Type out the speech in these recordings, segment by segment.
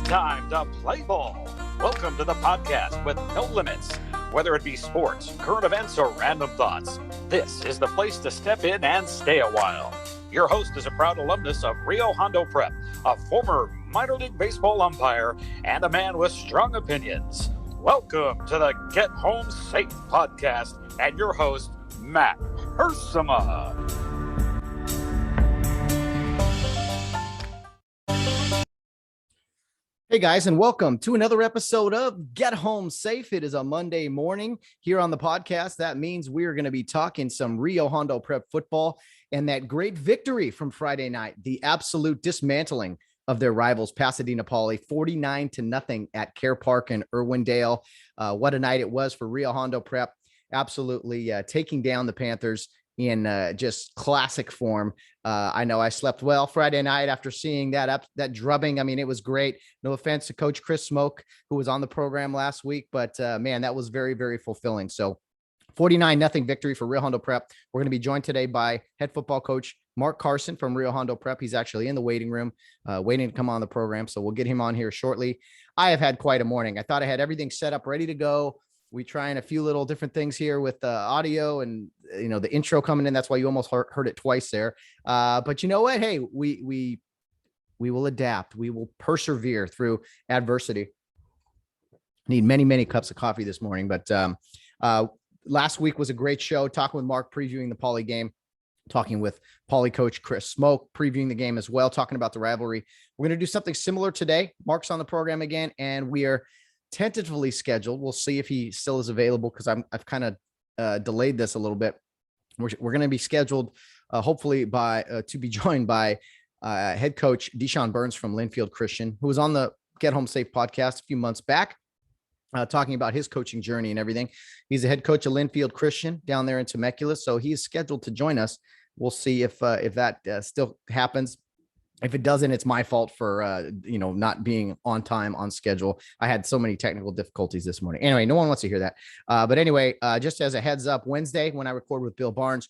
time to play ball. Welcome to the podcast with no limits. Whether it be sports, current events, or random thoughts, this is the place to step in and stay a while. Your host is a proud alumnus of Rio Hondo Prep, a former minor league baseball umpire, and a man with strong opinions. Welcome to the Get Home Safe podcast and your host, Matt Hersema. Hey guys, and welcome to another episode of Get Home Safe. It is a Monday morning here on the podcast. That means we're going to be talking some Rio Hondo Prep football and that great victory from Friday night, the absolute dismantling of their rivals, Pasadena Poly, 49-0 at Care Park in Irwindale. What a night it was for Rio Hondo Prep, absolutely taking down the Panthers in just classic form. I know I slept well Friday night after seeing that drubbing. I mean, it was great. No offense to Coach Chris Smoke, who was on the program last week, but man, that was very, very fulfilling. So 49-0 victory for Rio Hondo Prep. We're going to be joined today by head football coach Mark Carson from Rio Hondo Prep. He's actually in the waiting room, waiting to come on the program. So we'll get him on here shortly. I have had quite a morning. I thought I had everything set up, ready to go. We trying a few little different things here with the audio and, you know, the intro coming in. That's why you almost heard it twice there. But you know what? Hey, we will adapt. We will persevere through adversity. Need many, many cups of coffee this morning. But last week was a great show, talking with Mark, previewing the Poly game, talking with Poly coach Chris Smoke, previewing the game as well, talking about the rivalry. We're going to do something similar today. Mark's on the program again, and we are tentatively scheduled. We'll see if he still is available, because I've kind of delayed this a little bit. We're going to be scheduled hopefully to be joined by head coach DeChon Burns from Linfield Christian, who was on the Get Home Safe podcast a few months back, talking about his coaching journey and everything. He's the head coach of Linfield Christian down there in Temecula, so he's scheduled to join us. We'll see if that still happens. If it doesn't, it's my fault for, not being on time, on schedule. I had so many technical difficulties this morning. Anyway, no one wants to hear that. But anyway, just as a heads up, Wednesday, when I record with Bill Barnes,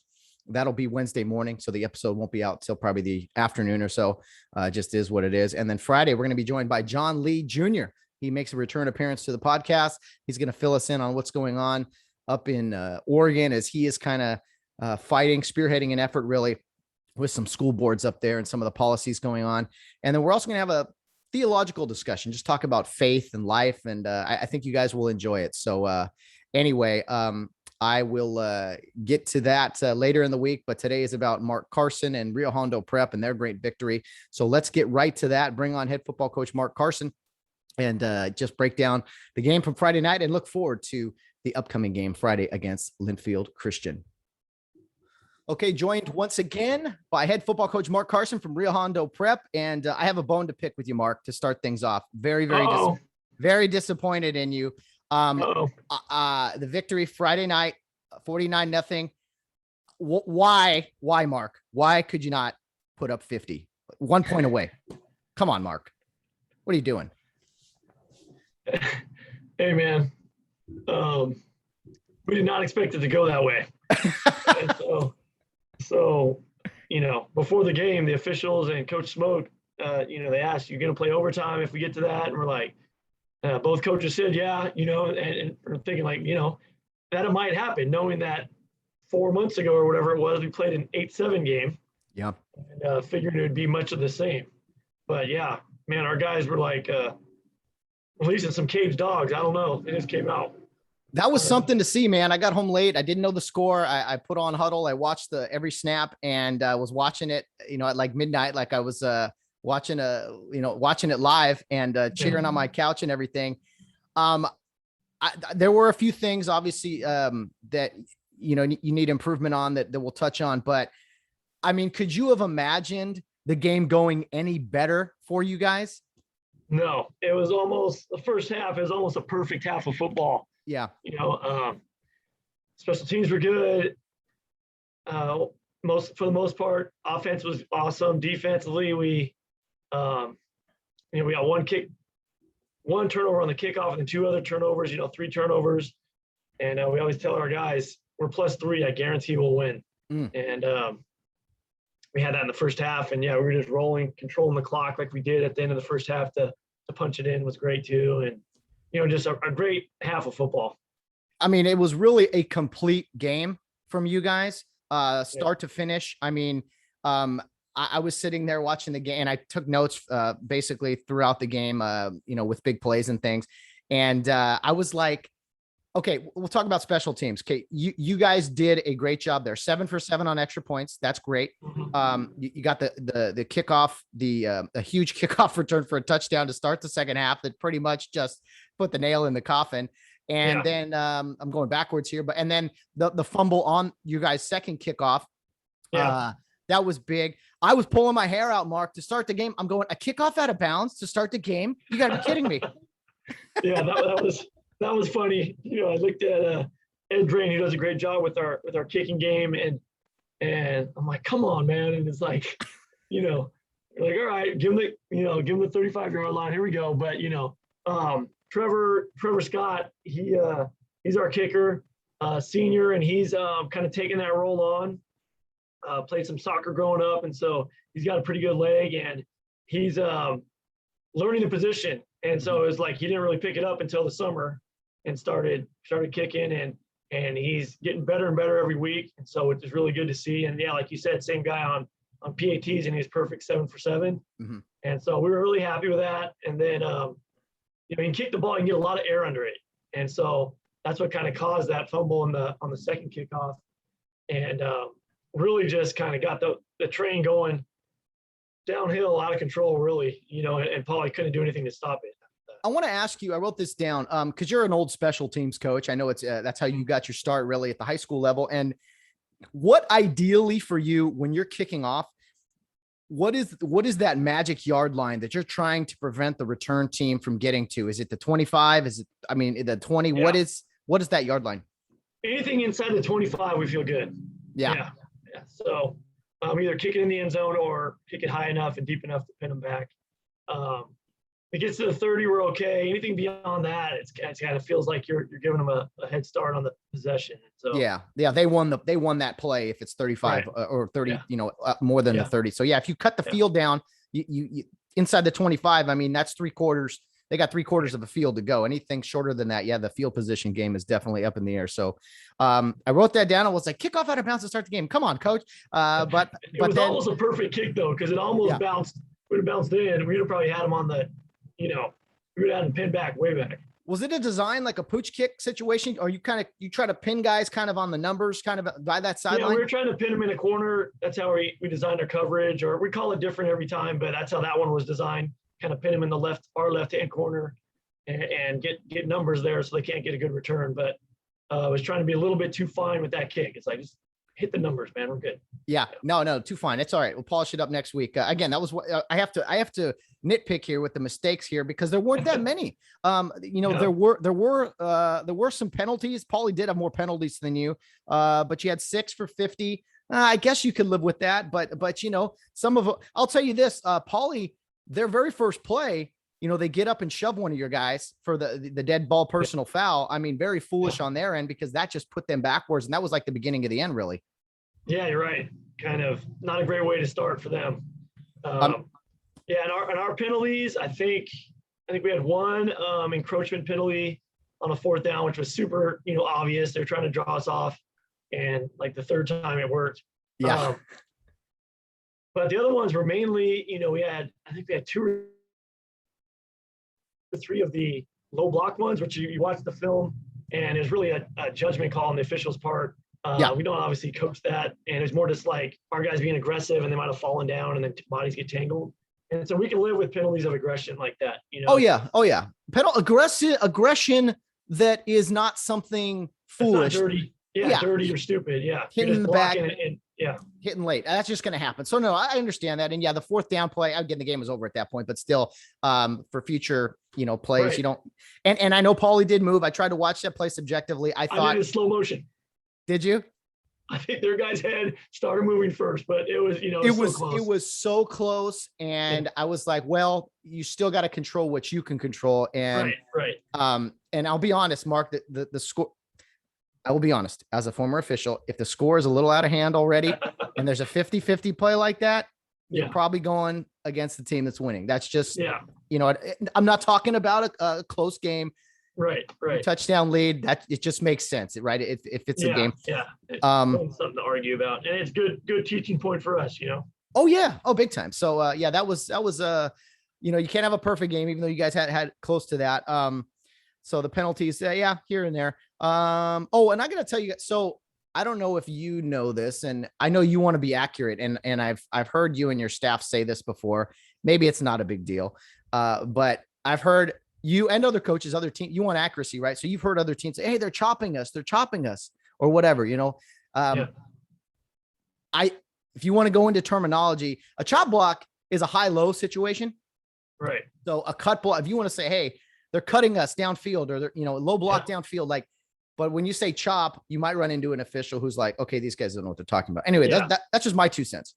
that'll be Wednesday morning. So the episode won't be out till probably the afternoon or so. Just is what it is. And then Friday, we're going to be joined by John Lee Jr. He makes a return appearance to the podcast. He's going to fill us in on what's going on up in Oregon, as he is kind of spearheading an effort really with some school boards up there and some of the policies going on. And then we're also going to have a theological discussion, just talk about faith and life. And I think you guys will enjoy it. So anyway, I will get to that later in the week, but today is about Mark Carson and Rio Hondo Prep and their great victory. So let's get right to that. Bring on head football coach Mark Carson and just break down the game from Friday night and look forward to the upcoming game Friday against Linfield Christian. Okay, joined once again by head football coach Mark Carson from Rio Hondo Prep. And I have a bone to pick with you, Mark, to start things off. Very, very disappointed in you. The victory Friday night, 49-0. Why, Mark? Why could you not put up 50? 1 point away. Come on, Mark. What are you doing? Hey, man. We did not expect it to go that way. So, before the game, the officials and Coach Smoke, they asked, "You're going to play overtime if we get to that?" And we're like, both coaches said, yeah, and we're thinking like, that it might happen, knowing that 4 months ago or whatever it was, we played an 8-7 game. Yeah. And figured it would be much of the same. But yeah, man, our guys were like releasing some caged dogs. I don't know. It just came out. That was something to see, man. I got home late. I didn't know the score. I put on huddle. I watched every snap, and I was watching it, at like midnight, like I was watching it live and cheering on my couch and everything. There were a few things, obviously, that you need improvement on that we'll touch on. But I mean, could you have imagined the game going any better for you guys? No, it was almost the first half. It was almost a perfect half of football. Yeah. Special teams were good. For the most part, offense was awesome. Defensively, we got one turnover on the kickoff and then 2 other turnovers, 3 turnovers. And we always tell our guys, we're +3. I guarantee we'll win. And we had that in the first half. And yeah, we were just rolling, controlling the clock like we did at the end of the first half to to punch it in was great too. And, just a great half of football. I mean, it was really a complete game from you guys, start to finish. I mean, I was sitting there watching the game and I took notes basically throughout the game, with big plays and things. And I was like, okay, we'll talk about special teams. Okay, you guys did a great job there. 7 for 7 on extra points. That's great. You got the kickoff, a huge kickoff return for a touchdown to start the second half that pretty much just put the nail in the coffin. And then I'm going backwards here, and then the fumble on you guys' second kickoff. That was big. I was pulling my hair out, Mark, to start the game. I'm going, a kickoff out of bounds to start the game? You got to be kidding me. Yeah, that was funny. I looked at Ed Drain, who does a great job with our kicking game, and I'm like, come on, man. And it's like, like, all right, give him the 35-yard line. Here we go. But Trevor Scott, he's our kicker, senior, and he's kind of taking that role on. Played some soccer growing up, and so he's got a pretty good leg, and he's learning the position. And so it's like he didn't really pick it up until the summer, and started kicking, and he's getting better and better every week. And so it's really good to see. And yeah, like you said, same guy on PATs, and he's perfect 7 for 7. Mm-hmm. And so we were really happy with that. And then you can kick the ball and get a lot of air under it, and so that's what kind of caused that fumble on the second kickoff, and really just kind of got the train going downhill, out of control, really, and Poly couldn't do anything to stop it. I want to ask you, I wrote this down because you're an old special teams coach. I know it's that's how you got your start really at the high school level. And what ideally for you when you're kicking off, what is that magic yard line that you're trying to prevent the return team from getting to? Is it the 25? Is it, the 20? Yeah. What is that yard line? Anything inside the 25, we feel good. Yeah. So either kick it in the end zone or kick it high enough and deep enough to pin them back. If it gets to the 30, we're okay. Anything beyond that, it kind of feels like you're giving them a head start on the possession. So yeah, they won that play if it's 35 or 30, more than the 30. So yeah, if you cut the field down, you inside the 25. That's 3/4. They got 3/4 of the field to go. Anything shorter than that, the field position game is definitely up in the air. So I wrote that down. I was like, kick off out of bounds to start the game. Come on, coach. But it was almost a perfect kick though, because it almost bounced. Would have bounced in. We'd have probably had him on the, we would have had him pinned back way back. Was it a design like a pooch kick situation, or you try to pin guys kind of on the numbers, kind of by that sideline? Yeah, we were trying to pin them in a corner. That's how we designed our coverage, or we call it different every time, but that's how that one was designed. Kind of pin them in the far left-hand corner and get numbers there so they can't get a good return. But I was trying to be a little bit too fine with that kick. It's like, just hit the numbers, man. We're good. Yeah, no, too fine. It's all right. We'll polish it up next week. Again, that was what I have to nitpick here with the mistakes here because there weren't that many. There were some penalties. Paulie did have more penalties than you, but you had 6 for 50. I guess you could live with that, but some of I'll tell you this, Paulie, their very first play, they get up and shove one of your guys for the dead ball personal foul. Very foolish on their end because that just put them backwards. And that was like the beginning of the end, really. Yeah, you're right. Kind of not a great way to start for them. And our penalties, I think we had one encroachment penalty on a 4th down, which was super, obvious. They're trying to draw us off. And like the 3rd time it worked. Yeah. But the other ones were mainly, we had 2 or 3 of the low block ones, which you watch the film, and it's really a judgment call on the official's part. We don't obviously coach that, and it's more just like our guys being aggressive, and they might have fallen down, and then bodies get tangled. And so we can live with penalties of aggression like that. Oh yeah. Aggression that is not something foolish. Not dirty. Yeah, dirty or stupid. Yeah, hitting in the back and hitting late. That's just going to happen. So no, I understand that. And the 4th down play, again, the game was over at that point, but still, for future, plays, you don't. And I know Paulie did move. I tried to watch that play subjectively. I thought did it in slow motion. Did you? I think their guy's head started moving first, but it was, it was so close. And I was like, well, you still got to control what you can control. And right. And I'll be honest, Mark, the score. I will be honest, as a former official, if the score is a little out of hand already and there's a 50-50 play like that, you're probably going against the team that's winning. That's just, yeah, I'm not talking about a close game, right. touchdown lead. That it just makes sense, right? If it's a game. Yeah. It's something to argue about. And it's good teaching point for us, Oh yeah. Oh, big time. So that was you can't have a perfect game, even though you guys had close to that. So the penalties, here and there. And I gotta tell you, so I don't know if you know this, and I know you want to be accurate, and I've heard you and your staff say this before. Maybe it's not a big deal, but I've heard you and other coaches, other teams, you want accuracy, right? So you've heard other teams say, "Hey, they're chopping us, or whatever." If you want to go into terminology, a chop block is a high-low situation, right? So a cut block, if you want to say, "Hey, they're cutting us downfield," or they're low block downfield, like. But when you say chop, you might run into an official who's like, okay, these guys don't know what they're talking about. Anyway, that's just my 2 cents.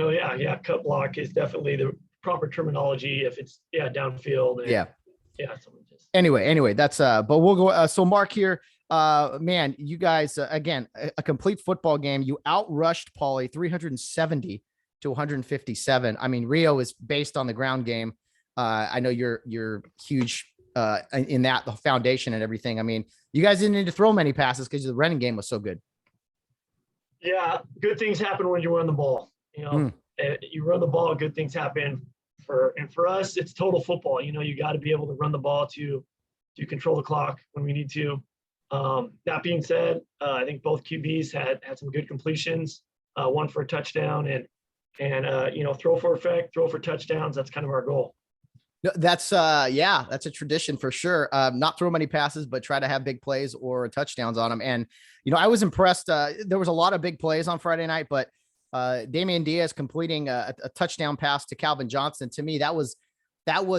Oh, yeah. Cut block is definitely the proper terminology if it's, downfield. And, yeah. Just... Anyway, that's, but we'll go. So Mark here, man, you guys, again, a complete football game. You outrushed Poly 370 to 157. I mean, Rio is based on the ground game. I know you're huge in that, the foundation and everything. I mean, you guys didn't need to throw many passes because the running game was so good. Yeah, good things happen when you run the ball. You run the ball, good things happen. For us, it's total football. You got to be able to run the ball to control the clock when we need to. That being said, I think both QBs had some good completions. One for a touchdown and throw for effect, throw for touchdowns. That's kind of our goal. That's that's a tradition for sure. Not throw many passes, but try to have big plays or touchdowns on them. And, I was impressed. There was a lot of big plays on Friday night, but Damian Diaz completing a touchdown pass to Calvin Johnson. To me, that was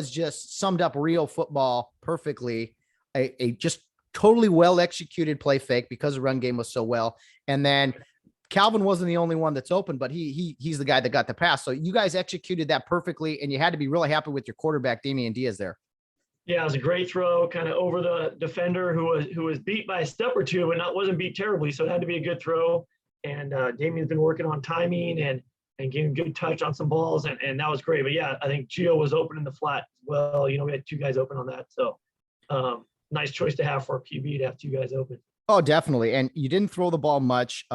just summed up Rio football perfectly. A just totally well executed play fake because the run game was so well. And then Calvin wasn't the only one that's open, but he's the guy that got the pass. So you guys executed that perfectly, and you had to be really happy with your quarterback, Damian Diaz, there. Yeah, it was a great throw, kind of over the defender who was beat by a step or two, but wasn't beat terribly. So it had to be a good throw. And Damian's been working on timing and getting good touch on some balls, and that was great. But yeah, I think Gio was open in the flat as well. We had 2 guys open on that. So nice choice to have for a QB to have 2 guys open. Oh, definitely. And you didn't throw the ball much.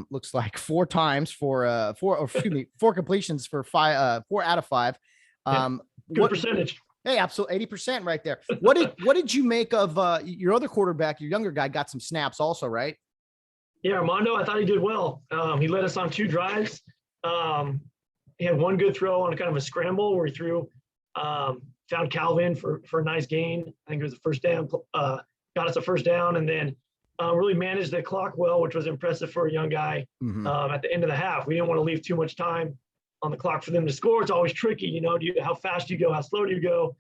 Looks like 4 times for 4 completions for 4 out of 5. Good percentage. Hey, absolutely. 80% right there. What did you make of your other quarterback? Your younger guy got some snaps also, right? Yeah, Armando, I thought he did well. He led us on 2 drives. He had 1 good throw on kind of a scramble where he threw, found Calvin for a nice gain. I think it was the first down, got us a first down, and then really managed the clock well, which was impressive for a young guy. At the end of the half, we didn't want to leave too much time on the clock for them to score. It's always tricky, how fast do you go, how slow do you go?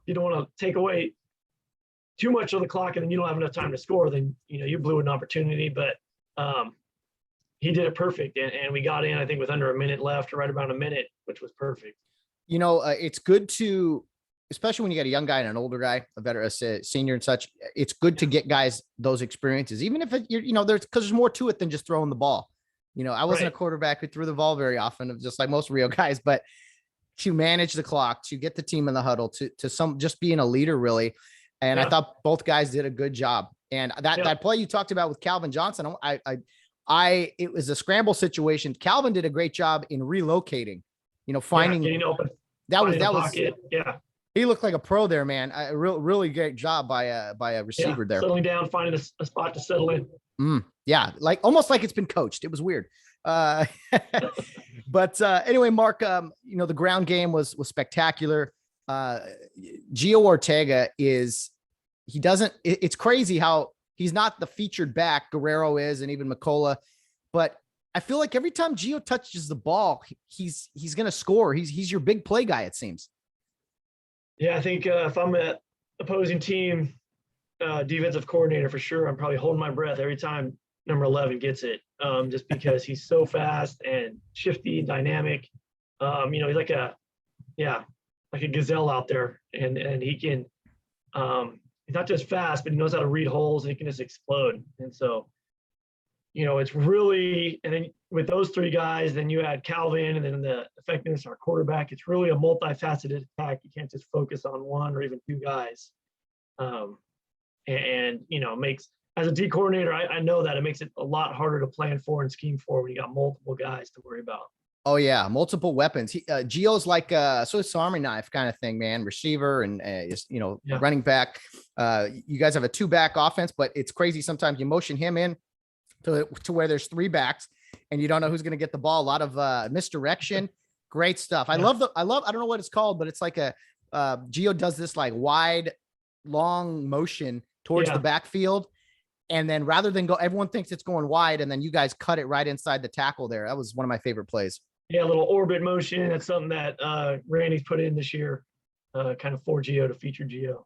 You don't want to take away too much of the clock and then you don't have enough time to score. Then you blew an opportunity. But he did it perfect, and we got in, I think, with under a minute left, or right around a minute, which was perfect. It's good to, especially when you got a young guy and an older guy, a senior and such, it's good to get guys those experiences, even if there's more to it than just throwing the ball. I wasn't a quarterback who threw the ball very often, just like most Rio guys, but to manage the clock, to get the team in the huddle, to just being a leader, really. And I thought both guys did a good job. And that play you talked about with Calvin Johnson, it was a scramble situation. Calvin did a great job in relocating, finding getting open. That was he looked like a pro there, man. A really great job by a receiver there. Settling down, finding a spot to settle in. Yeah, almost like it's been coached. It was weird. But anyway, Mark, the ground game was spectacular. Gio Ortega it's crazy how he's not the featured back Guerrero is, and even McCullough, but I feel like every time Gio touches the ball, he's going to score. He's your big play guy, it seems. Yeah, I think if I'm an opposing team defensive coordinator, for sure, I'm probably holding my breath every time number 11 gets it, just because he's so fast and shifty, dynamic. He's like a gazelle out there, and he can. He's not just fast, but he knows how to read holes, and he can just explode. And so, it's really, and then with those three guys, then you add Calvin and then the effectiveness of our quarterback. It's really a multifaceted attack. You can't just focus on one or even two guys. Makes, as a D coordinator, I know that it makes it a lot harder to plan for and scheme for when you got multiple guys to worry about. Oh yeah, multiple weapons. Gio's like a Swiss Army knife kind of thing, man. Receiver and running back. You guys have a 2-back offense, but it's crazy. Sometimes you motion him in to where there's 3 backs, and you don't know who's going to get the ball. A lot of misdirection. Great stuff. I don't know what it's called, but it's like Gio does this like wide, long motion towards the backfield. And then rather than go, everyone thinks it's going wide, and then you guys cut it right inside the tackle there. That was one of my favorite plays. Yeah, a little orbit motion. That's something that Randy's put in this year, kind of for Gio, to feature Gio.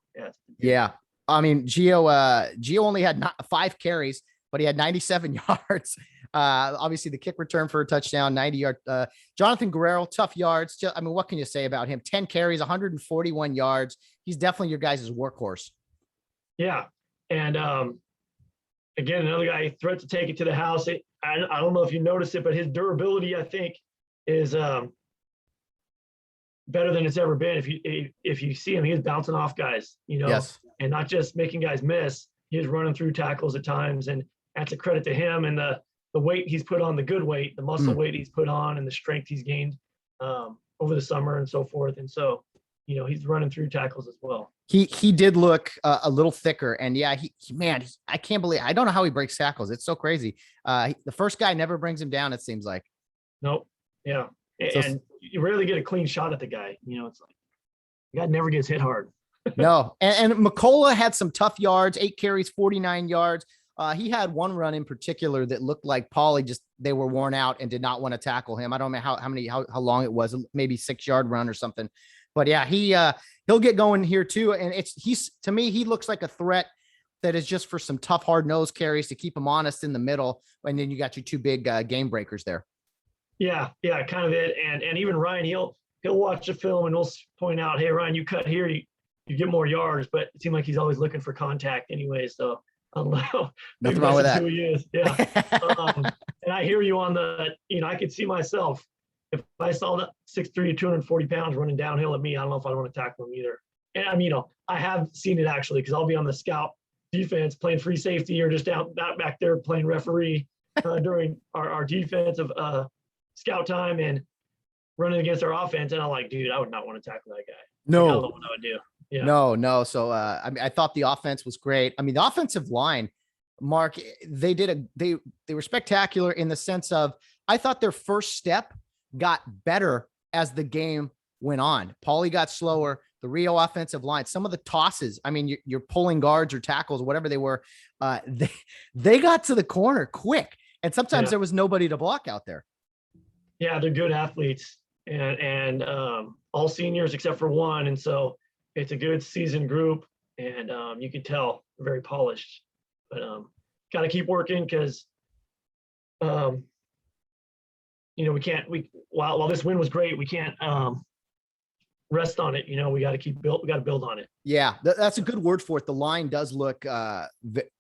Yeah. I mean, Gio only had 5 carries, but he had 97 yards. Obviously, the kick return for a touchdown, 90-yard. Jonathan Guerrero, tough yards. What can you say about him? 10 carries, 141 yards. He's definitely your guys' workhorse. Yeah. And again, another guy, threat to take it to the house. I don't know if you noticed it, but his durability, I think, is better than it's ever been. If you see him, he's bouncing off guys, yes. And not just making guys miss. He's running through tackles at times, and that's a credit to him and the weight he's put on, the good weight, the muscle weight he's put on, and the strength he's gained over the summer and so forth. And so, he's running through tackles as well. He did look a little thicker, and yeah, I can't believe, I don't know how he breaks tackles. It's so crazy. The first guy never brings him down, it seems like. Nope. Yeah. And you rarely get a clean shot at the guy. It's like, the guy never gets hit hard. No. And McCullough had some tough yards, 8 carries, 49 yards. He had one run in particular that looked like Poly they were worn out and did not want to tackle him. I don't know how long it was, maybe 6-yard run or something. But yeah, he'll get going here too. And to me, he looks like a threat that is just for some tough, hard nose carries to keep him honest in the middle. And then you got your 2 big game breakers there. Yeah, kind of it. And even Ryan, he'll watch the film and he'll point out, hey, Ryan, you cut here, you get more yards. But it seemed like he's always looking for contact anyway. So I don't know. Nothing wrong with that. Who he is. Yeah. And I hear you on I could see myself. If I saw that 6'3", 240 pounds running downhill at me, I don't know if I'd want to tackle him either. And I have seen it actually, because I'll be on the scout defense playing free safety or just out back there playing referee during our defensive scout time and running against our offense. And I'm like, dude, I would not want to tackle that guy. No. I don't know what I would do. Yeah. No. So I thought the offense was great. I mean, the offensive line, Mark, they were spectacular in the sense of, I thought their first step got better as the game went on. Poly got slower. The Rio offensive line, some of the tosses, I mean, you're pulling guards or tackles, whatever they were, they got to the corner quick. And sometimes there was nobody to block out there. Yeah, they're good athletes and all seniors except for one. And so it's a good seasoned group, and you can tell they're very polished. But got to keep working because while this win was great, we can't rest on it. We got to we got to build on it. Yeah, that's a good word for it. The line does look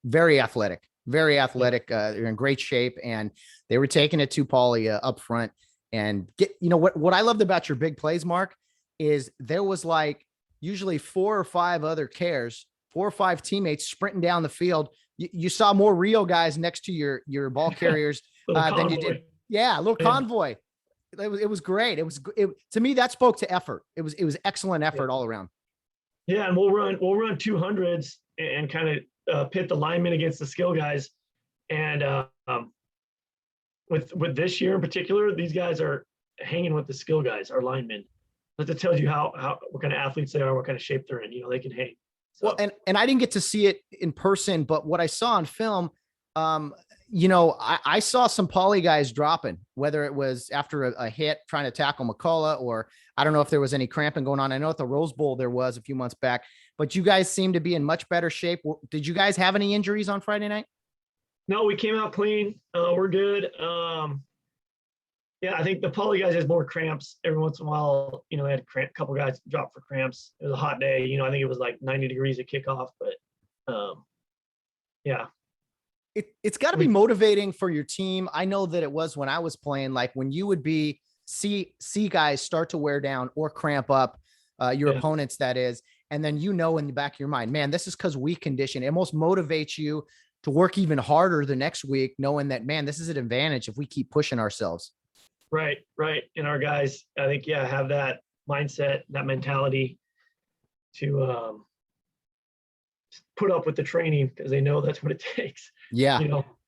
very athletic. They're in great shape, and they were taking it to Poly up front. And what I loved about your big plays, Mark, is there was like usually 4 or 5 other 4 or 5 teammates sprinting down the field. You saw more Rio guys next to your ball carriers than you did. Yeah, a little convoy. It was great. To me, that spoke to effort. It was excellent effort all around. Yeah, and we'll run 200s and kind of pit the linemen against the skill guys. And with this year in particular, these guys are hanging with the skill guys, our linemen. That tells you how what kind of athletes they are, what kind of shape they're in. They can hang. So. Well, and I didn't get to see it in person, but what I saw on film, I saw some Poly guys dropping, whether it was after a hit trying to tackle McCullough, or I don't know if there was any cramping going on. I know at the Rose Bowl there was a few months back, but you guys seem to be in much better shape. Did you guys have any injuries on Friday night? No, we came out clean. We're good. Yeah, I think the Poly guys has more cramps every once in a while. They had a couple guys drop for cramps. It was a hot day. I think it was like 90 degrees at kickoff, but yeah. It's got to be motivating for your team. I know that it was when I was playing, like when you would see guys start to wear down or cramp up, your opponents, that is. And then, in the back of your mind, man, this is because weak condition. It almost motivates you to work even harder the next week, knowing that, man, this is an advantage if we keep pushing ourselves. Right. And our guys, I think, have that mindset, that mentality to put up with the training because they know that's what it takes. Yeah.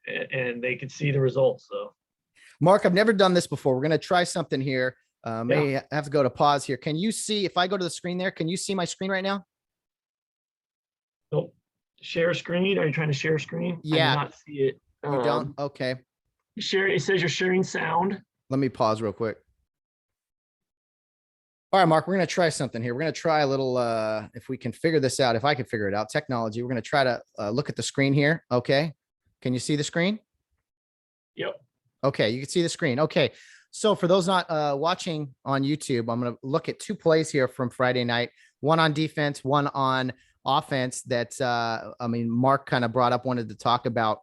And they can see the results. So, Mark, I've never done this before. We're going to try something here. May have to go to pause here. Can you see, if I go to the screen there, can you see my screen right now? Nope. Share screen. Are you trying to share screen? Yeah. I do not see it. You don't? Okay. Share. It says you're sharing sound. Let me pause real quick. All right, Mark, we're going to try something here. We're going to try a little, if we can figure this out, if I can figure it out, technology. We're going to try to look at the screen here. Okay. Can you see the screen? Yep. Okay. You can see the screen. Okay. So for those not watching on YouTube, I'm going to look at 2 plays here from Friday night, one on defense, one on offense that, Mark kind of brought up, wanted to talk about.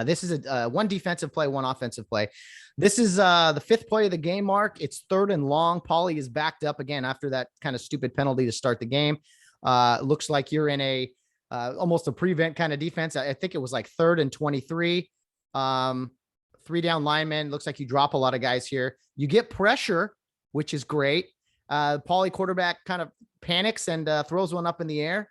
This is a one defensive play, one offensive play. This is the 5th play of the game, Mark. It's 3rd and long. Poly is backed up again after that kind of stupid penalty to start the game. Looks like you're in a almost a prevent kind of defense. I think it was like 3rd and 23. 3 down linemen. Looks like you drop a lot of guys here. You get pressure, which is great. Poly quarterback kind of panics and throws one up in the air.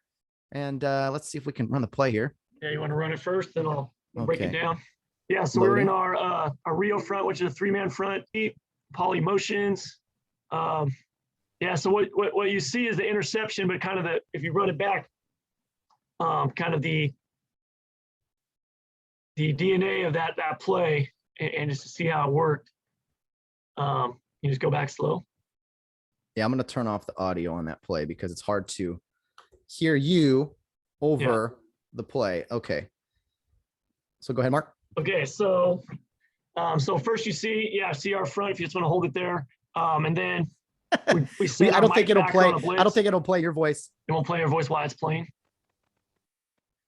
And let's see if we can run the play here. Yeah, you want to run it first, then I'll break it down. Yeah, so Loading. we're in our Rio front, which is a 3-man front, Poly motions. So what you see is the interception, but kind of if you run it back, kind of the DNA of that play, and just to see how it worked. You just go back slow. Yeah, I'm going to turn off the audio on that play because it's hard to hear you over the play. Okay. So go ahead, Mark. Okay, so first you see our front, if you just want to hold it there. And then we see I don't think it'll play. I don't think it'll play your voice. It won't play your voice while it's playing.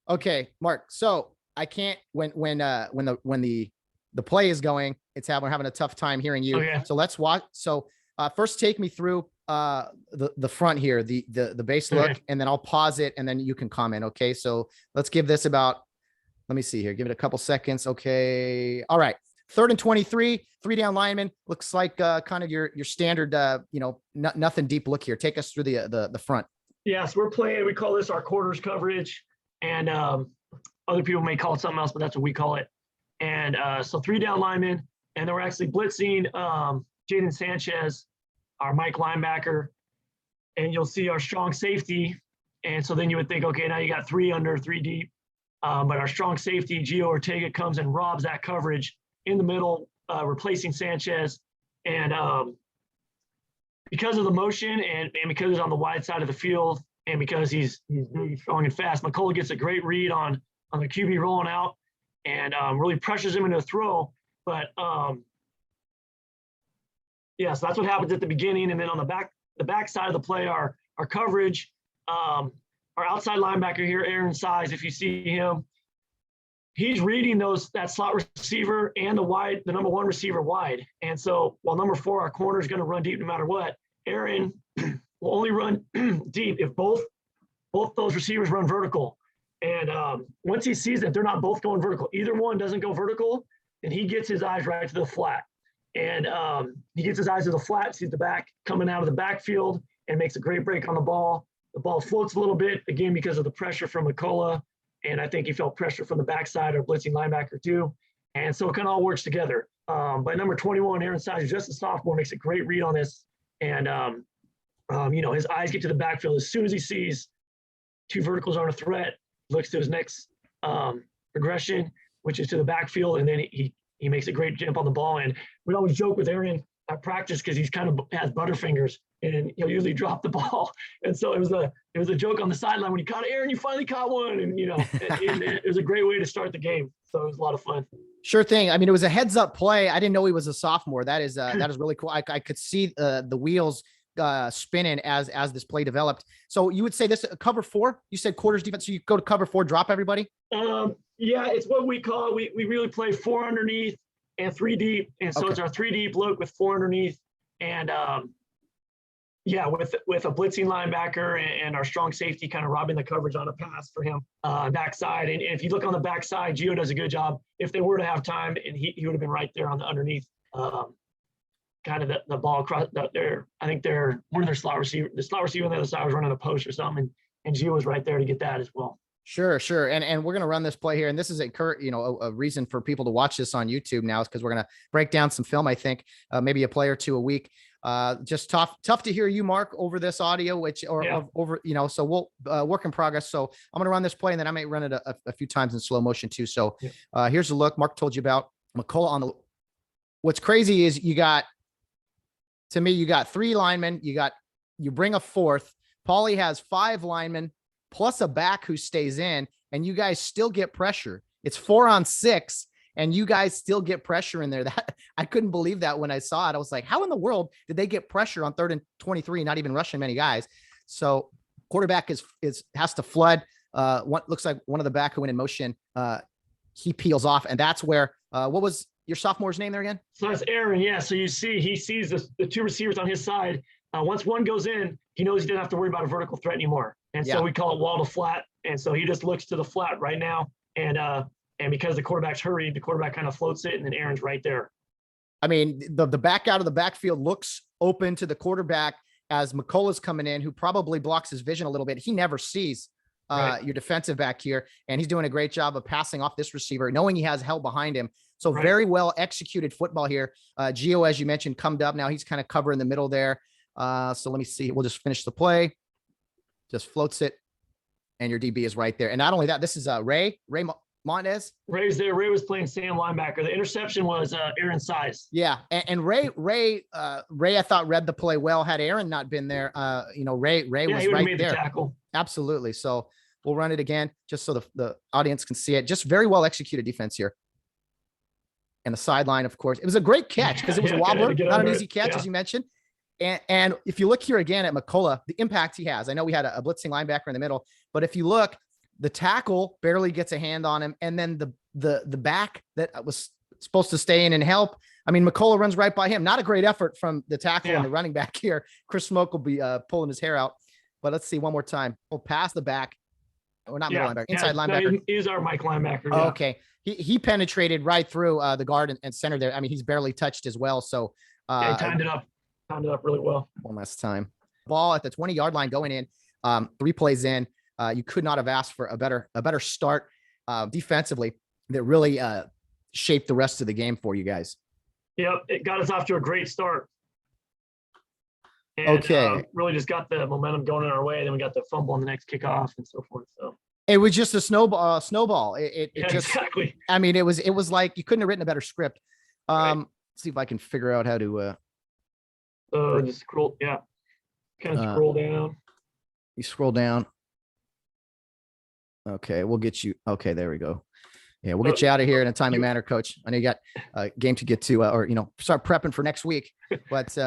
Okay, Mark. So I can't when the play is going, we're having a tough time hearing you. Okay. So let's watch. So first take me through the front here, the base look, and then I'll pause it and then you can comment. Okay. So let's give this about, let me see here. Give it a couple seconds. Okay. All right. 3rd and 23, 3 down linemen. Looks like kind of your standard, nothing deep look here. Take us through the front. Yeah. So we're playing, we call this our quarters coverage, and other people may call it something else, but that's what we call it. And so 3 down linemen, and then we're actually blitzing Jaden Sanchez, our Mike linebacker, and you'll see our strong safety. And so then you would think, okay, now you got 3 under, 3 deep. But our strong safety, Gio Ortega, comes and robs that coverage in the middle, replacing Sanchez. And because of the motion and because he's on the wide side of the field and because he's really strong and fast, McCullough gets a great read on the QB rolling out and really pressures him into a throw. But so that's what happens at the beginning. And then on the back side of the play, our coverage, our outside linebacker here, Aaron Size, if you see him, he's reading that slot receiver and the number 1 receiver wide. And so while number 4, our corner, is going to run deep no matter what, Aaron will only run deep if both those receivers run vertical. And once he sees that they're not both going vertical, either one doesn't go vertical, then he gets his eyes right to the flat. And he gets his eyes to the flat, sees the back coming out of the backfield, and makes a great break on the ball. The ball floats a little bit, again, because of the pressure from McCullough. And I think he felt pressure from the backside or blitzing linebacker too. And so it kind of all works together. But number 21, Aaron Size, just a sophomore, makes a great read on this. And, his eyes get to the backfield. As soon as he sees 2 verticals aren't a threat, looks to his next progression, which is to the backfield. And then he makes a great jump on the ball. And we always joke with Aaron at practice because he's kind of has butterfingers and he'll usually drop the ball. And so it was a joke on the sideline when he caught Aaron, you finally caught one. And, it was a great way to start the game. So it was a lot of fun. Sure thing. I mean, it was a heads up play. I didn't know he was a sophomore. That is really cool. I could see the wheels spinning as this play developed. So you would say this cover 4, you said quarters defense. So you go to cover 4, drop everybody. Yeah, it's what we call, we really play 4 underneath and 3 deep. And so Okay. it's our 3 deep look with 4 underneath. And yeah, with a blitzing linebacker and our strong safety kind of robbing the coverage on a pass for him backside. And if you look on the backside, Gio does a good job. If they were to have time, and he would have been right there on the underneath, kind of the ball across there. I think one of their slot receiver, the slot receiver on the other side was running a post or something, and Gio was right there to get that as well. Sure. And we're going to run this play here. And this is a reason for people to watch this on YouTube now is because we're going to break down some film, I think, maybe a play or two a week. Just tough to hear you, Mark, over this audio, so we'll work in progress. So I'm going to run this play and then I might run it a few times in slow motion too. So here's the look Mark told you about. McCullough on the, what's crazy is you got 3 linemen, you bring a 4th. Poly has 5 linemen plus a back who stays in, and you guys still get pressure. It's 4 on 6. And you guys still get pressure in there. That I couldn't believe that when I saw it. I was like, how in the world did they get pressure on 3rd and 23, not even rushing many guys? So quarterback has to flood. What looks like one of the back who went in motion. He peels off, and that's where what was your sophomore's name there again? So that's Aaron. Yeah. So he sees the 2 receivers on his side. Once one goes in, he knows he didn't have to worry about a vertical threat anymore. And so we call it wall to flat. And so he just looks to the flat right now. And because the quarterback's hurried, the quarterback kind of floats it, and then Aaron's right there. I mean, the back out of the backfield looks open to the quarterback as McCullough's coming in, who probably blocks his vision a little bit. He never sees your defensive back here, and he's doing a great job of passing off this receiver, knowing he has help behind him. So very well executed football here. Gio, as you mentioned, come up now. He's kind of covering the middle there. So let me see. We'll just finish the play. Just floats it, and your DB is right there. And not only that, this is Ray Montez. Ray's there. Ray was playing Sam linebacker. The interception was Aaron's size. Yeah, and Ray, I thought read the play well. Had Aaron not been there, Ray was right made there. The tackle. Absolutely. So we'll run it again just so the audience can see it. Just very well executed defense here. And the sideline, of course, it was a great catch because it was a wobbler, not an easy catch, as you mentioned. And if you look here again at McCullough, the impact he has. I know we had a blitzing linebacker in the middle, but if you look, the tackle barely gets a hand on him. And then the back that was supposed to stay in and help. I mean, McCullough runs right by him. Not a great effort from the tackle and the running back here. Chris Smoke will be pulling his hair out. But let's see one more time. We'll pass the back. Or not middle linebacker, inside linebacker. He's our Mike linebacker. Oh, okay. He penetrated right through the guard and center there. I mean, he's barely touched as well. So he timed it up really well. One last time. Ball at the 20-yard line going in. 3 plays in. You could not have asked for a better start defensively that really shaped the rest of the game for you guys. Yep, it got us off to a great start. And, really just got the momentum going in our way. Then we got the fumble on the next kickoff and so forth. So it was just a snowball. It just, exactly. I mean, it was like you couldn't have written a better script. Let's see if I can figure out how to. Just scroll. Yeah, kind of scroll down. You scroll down. Okay, we'll get you. Okay, there we go. Yeah, we'll get you out of here in a timely manner, Coach. I know you got a game to get to, or start prepping for next week. But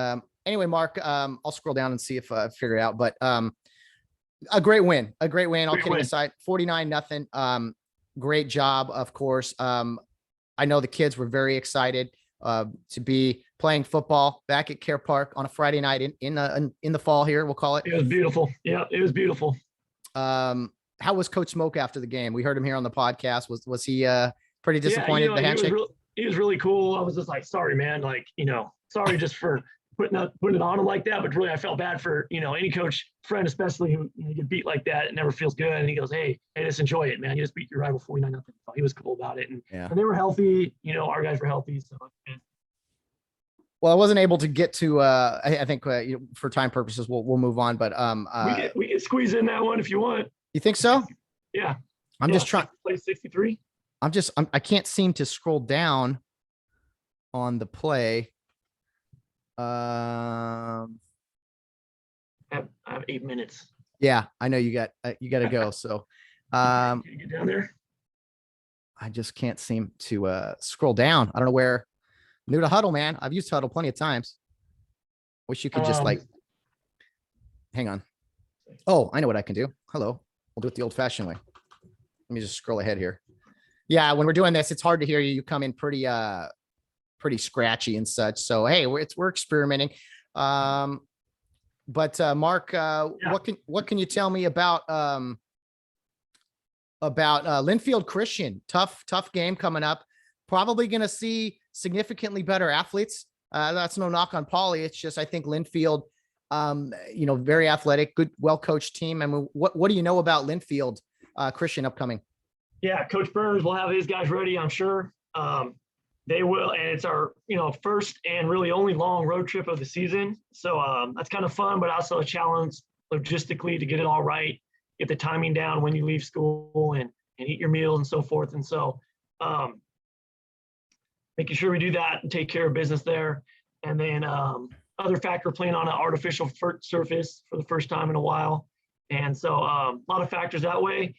anyway, Mark, I'll scroll down and see if I figure it out. But a great win. All kidding aside, 49-0. Great job, of course. I know the kids were very excited to be playing football back at Care Park on a Friday night in the fall here. We'll call it. It was beautiful. Yeah, it was beautiful. How was Coach Smoke after the game? We heard him here on the podcast. Was he pretty disappointed? The handshake. He was really cool. I was just like, sorry, man. Like, sorry just for putting it on him like that. But really, I felt bad for any coach friend, especially who you get beat like that. It never feels good. And he goes, hey, just enjoy it, man. You just beat your rival 49-0. So he was cool about it, and they were healthy. Our guys were healthy. So. Well, I wasn't able to get to. I think for time purposes, we'll move on. But we can squeeze in that one if you want. You think so? Yeah. I'm just trying. Play 63. I can't seem to scroll down on the play. I have 8 minutes. Yeah, I know you got to go. So, can you get down there? I just can't seem to scroll down. I don't know where. New to Huddle, man. I've used Huddle plenty of times. Wish you could just Hang on. Oh, I know what I can do. Hello. We'll do it the old fashioned way. Let me just scroll ahead here. Yeah. When we're doing this, it's hard to hear you. You come in pretty scratchy and such. So, hey, we're experimenting. Mark, what can you tell me about Linfield Christian? Tough game coming up. Probably going to see significantly better athletes. That's no knock on Poly. It's just, I think Linfield, very athletic, good, well-coached team. I mean, what do you know about Linfield Christian upcoming? Yeah, Coach Burns will have his guys ready, I'm sure. They will, and it's our, first and really only long road trip of the season. So that's kind of fun, but also a challenge logistically to get it all right, get the timing down when you leave school and eat your meals and so forth. And so making sure we do that and take care of business there. And then other factor, playing on an artificial surface for the first time in a while. And so a lot of factors that way.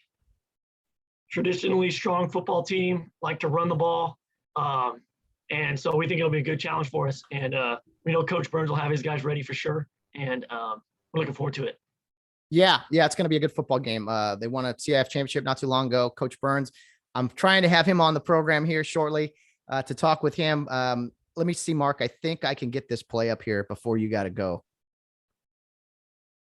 Traditionally strong football team, like to run the ball. And so we think it'll be a good challenge for us. And we know Coach Burns will have his guys ready for sure. And we're looking forward to it. Yeah, it's going to be a good football game. They won a CIF championship not too long ago. Coach Burns, I'm trying to have him on the program here shortly to talk with him. Let me see, Mark. I think I can get this play up here before you got to go.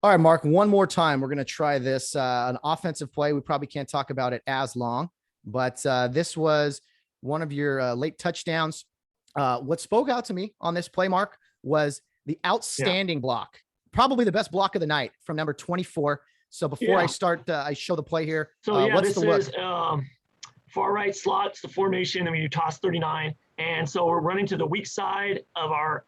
All right, Mark, one more time. We're going to try this, an offensive play. We probably can't talk about it as long, but this was one of your late touchdowns. What spoke out to me on this play, Mark, was the outstanding block, probably the best block of the night from number 24. So before I start, I show the play here. So what's the look? Far right slots, the formation. I mean, you toss 39. And so we're running to the weak side of our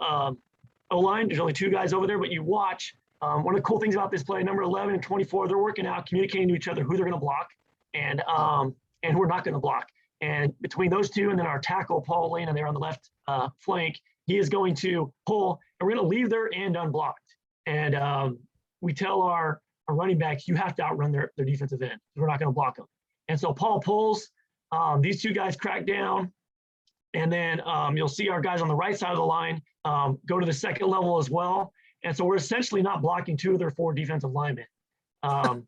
O-line. There's only two guys over there, but you watch. One of the cool things about this play, number 11 and 24, they're working out, communicating to each other who they're going to block and who we're not going to block. And between those two and then our tackle, Paul Lena, there on the left flank, he is going to pull, and we're going to leave their end unblocked. And we tell our running backs, you have to outrun their defensive end. We're not going to block them. And so Paul pulls. These two guys crack down. And then you'll see our guys on the right side of the line go to the second level as well. And so we're essentially not blocking two of their four defensive linemen, or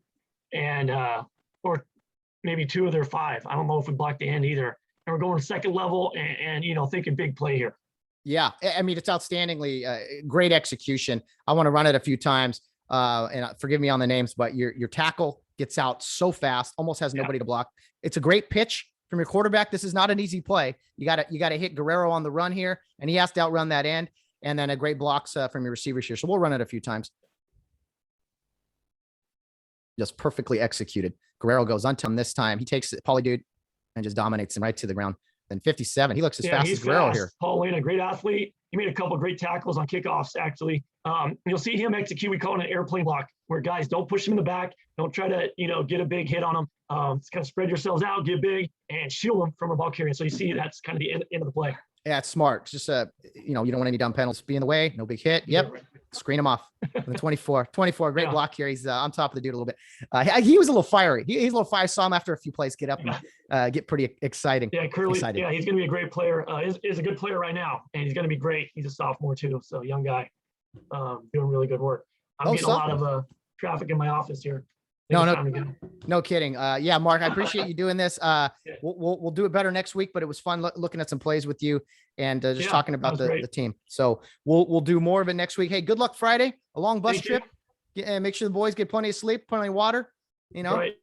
maybe two of their five. I don't know if we blocked the end either. And we're going to second level and thinking big play here. Yeah, I mean, it's outstandingly great execution. I want to run it a few times, and forgive me on the names, but your tackle gets out so fast, almost has nobody to block. It's a great pitch from your quarterback. This is not an easy play. You got to hit Guerrero on the run here, and he has to outrun that end. And then a great blocks from your receivers here. So we'll run it a few times. Just perfectly executed. Guerrero goes untimed this time. He takes Poly dude and just dominates him right to the ground. Then 57. He looks as fast as Guerrero here. Paul Lena, great athlete. He made a couple of great tackles on kickoffs, actually. You'll see him execute. We call it an airplane block, where guys don't push him in the back. Don't try to, get a big hit on him. Just kind of spread yourselves out, get big, and shield them from a ball carrier. So you see that's kind of the end of the play. Yeah, it's smart. It's just, you don't want any dumb penalties be in the way. No big hit. Yep. Screen him off. The 24, great block here. He's on top of the dude a little bit. He was a little fiery. He's a little fiery. I saw him after a few plays get up and get pretty exciting. Yeah, Curly. Excited. Yeah, he's going to be a great player. Is a good player right now, and he's going to be great. He's a sophomore too, so young guy, doing really good work. I'm getting a lot of traffic in my office here. No kidding. Yeah, Mark, I appreciate you doing this. We'll do it better next week, but it was fun looking at some plays with you and just talking about the team. So we'll do more of it next week. Hey, good luck Friday, a long bus trip. And make sure the boys get plenty of sleep, plenty of water, Right.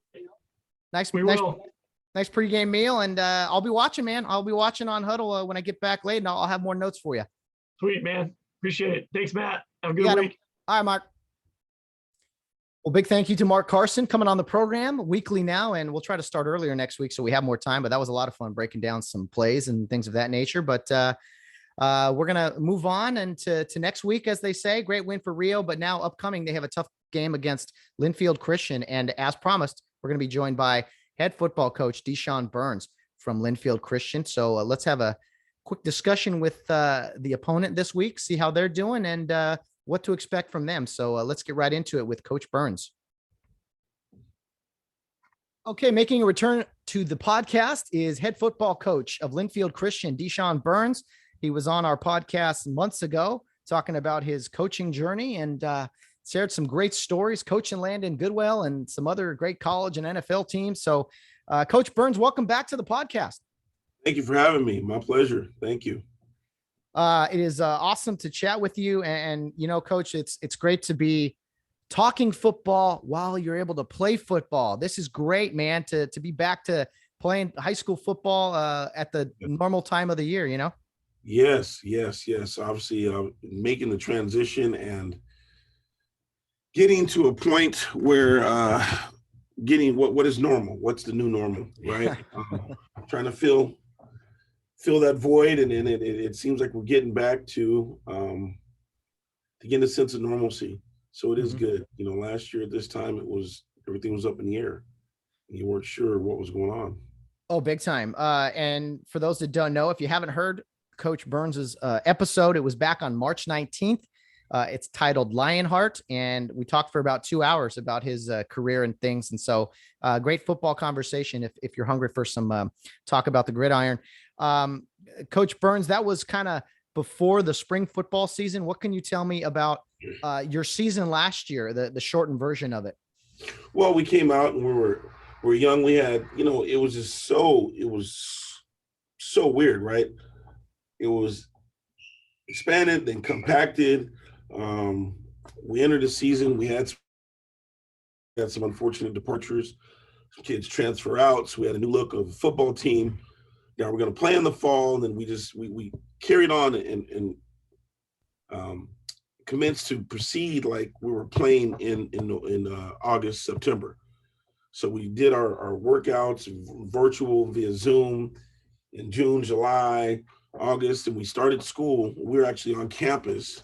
Nice pregame meal. And I'll be watching, man. I'll be watching on Huddle when I get back late, and I'll have more notes for you. Sweet, man. Appreciate it. Thanks, Matt. Have a good week. All right, Mark. Well, big thank you to Mark Carson coming on the program weekly now, and we'll try to start earlier next week so we have more time, but that was a lot of fun breaking down some plays and things of that nature. But we're going to move on and to next week, as they say. Great win for Rio, but now upcoming, they have a tough game against Linfield Christian. And as promised, we're going to be joined by head football coach DeShawn Burns from Linfield Christian. So let's have a quick discussion with the opponent this week, see how they're doing, and what to expect from them. So let's get right into it with Coach Burns. Okay, making a return to the podcast is head football coach of Linfield Christian, DeShawn Burns. He was on our podcast months ago talking about his coaching journey, and shared some great stories, coaching Landon Goodwell and some other great college and NFL teams. So, Coach Burns, welcome back to the podcast. Thank you for having me. My pleasure. Thank you. It is awesome to chat with you. And Coach, it's great to be talking football while you're able to play football. This is great, man, to be back to playing high school football at the normal time of the year, Yes. Obviously, making the transition and getting to a point where getting what is normal, what's the new normal, right? Trying to fill that void, and then it seems like we're getting back to get a sense of normalcy. So it is good. Last year at this time, everything was up in the air. You weren't sure what was going on. Oh, big time. And for those that don't know, if you haven't heard Coach Burns's episode, it was back on March 19th. It's titled Lionheart, and we talked for about 2 hours about his career and things. And so great football conversation if you're hungry for some talk about the gridiron. Coach Burns, that was kind of before the spring football season. What can you tell me about your season last year, the shortened version of it? Well, we came out and we were young. We had, it was so weird, right? It was expanded, then compacted. We entered the season. We had some unfortunate departures. Some kids transfer out, so we had a new look of a football team. Now we're going to play in the fall, and then we carried on and commenced to proceed like we were playing in August, September. So we did our workouts virtual via Zoom in June, July, August, and we started school. We were actually on campus.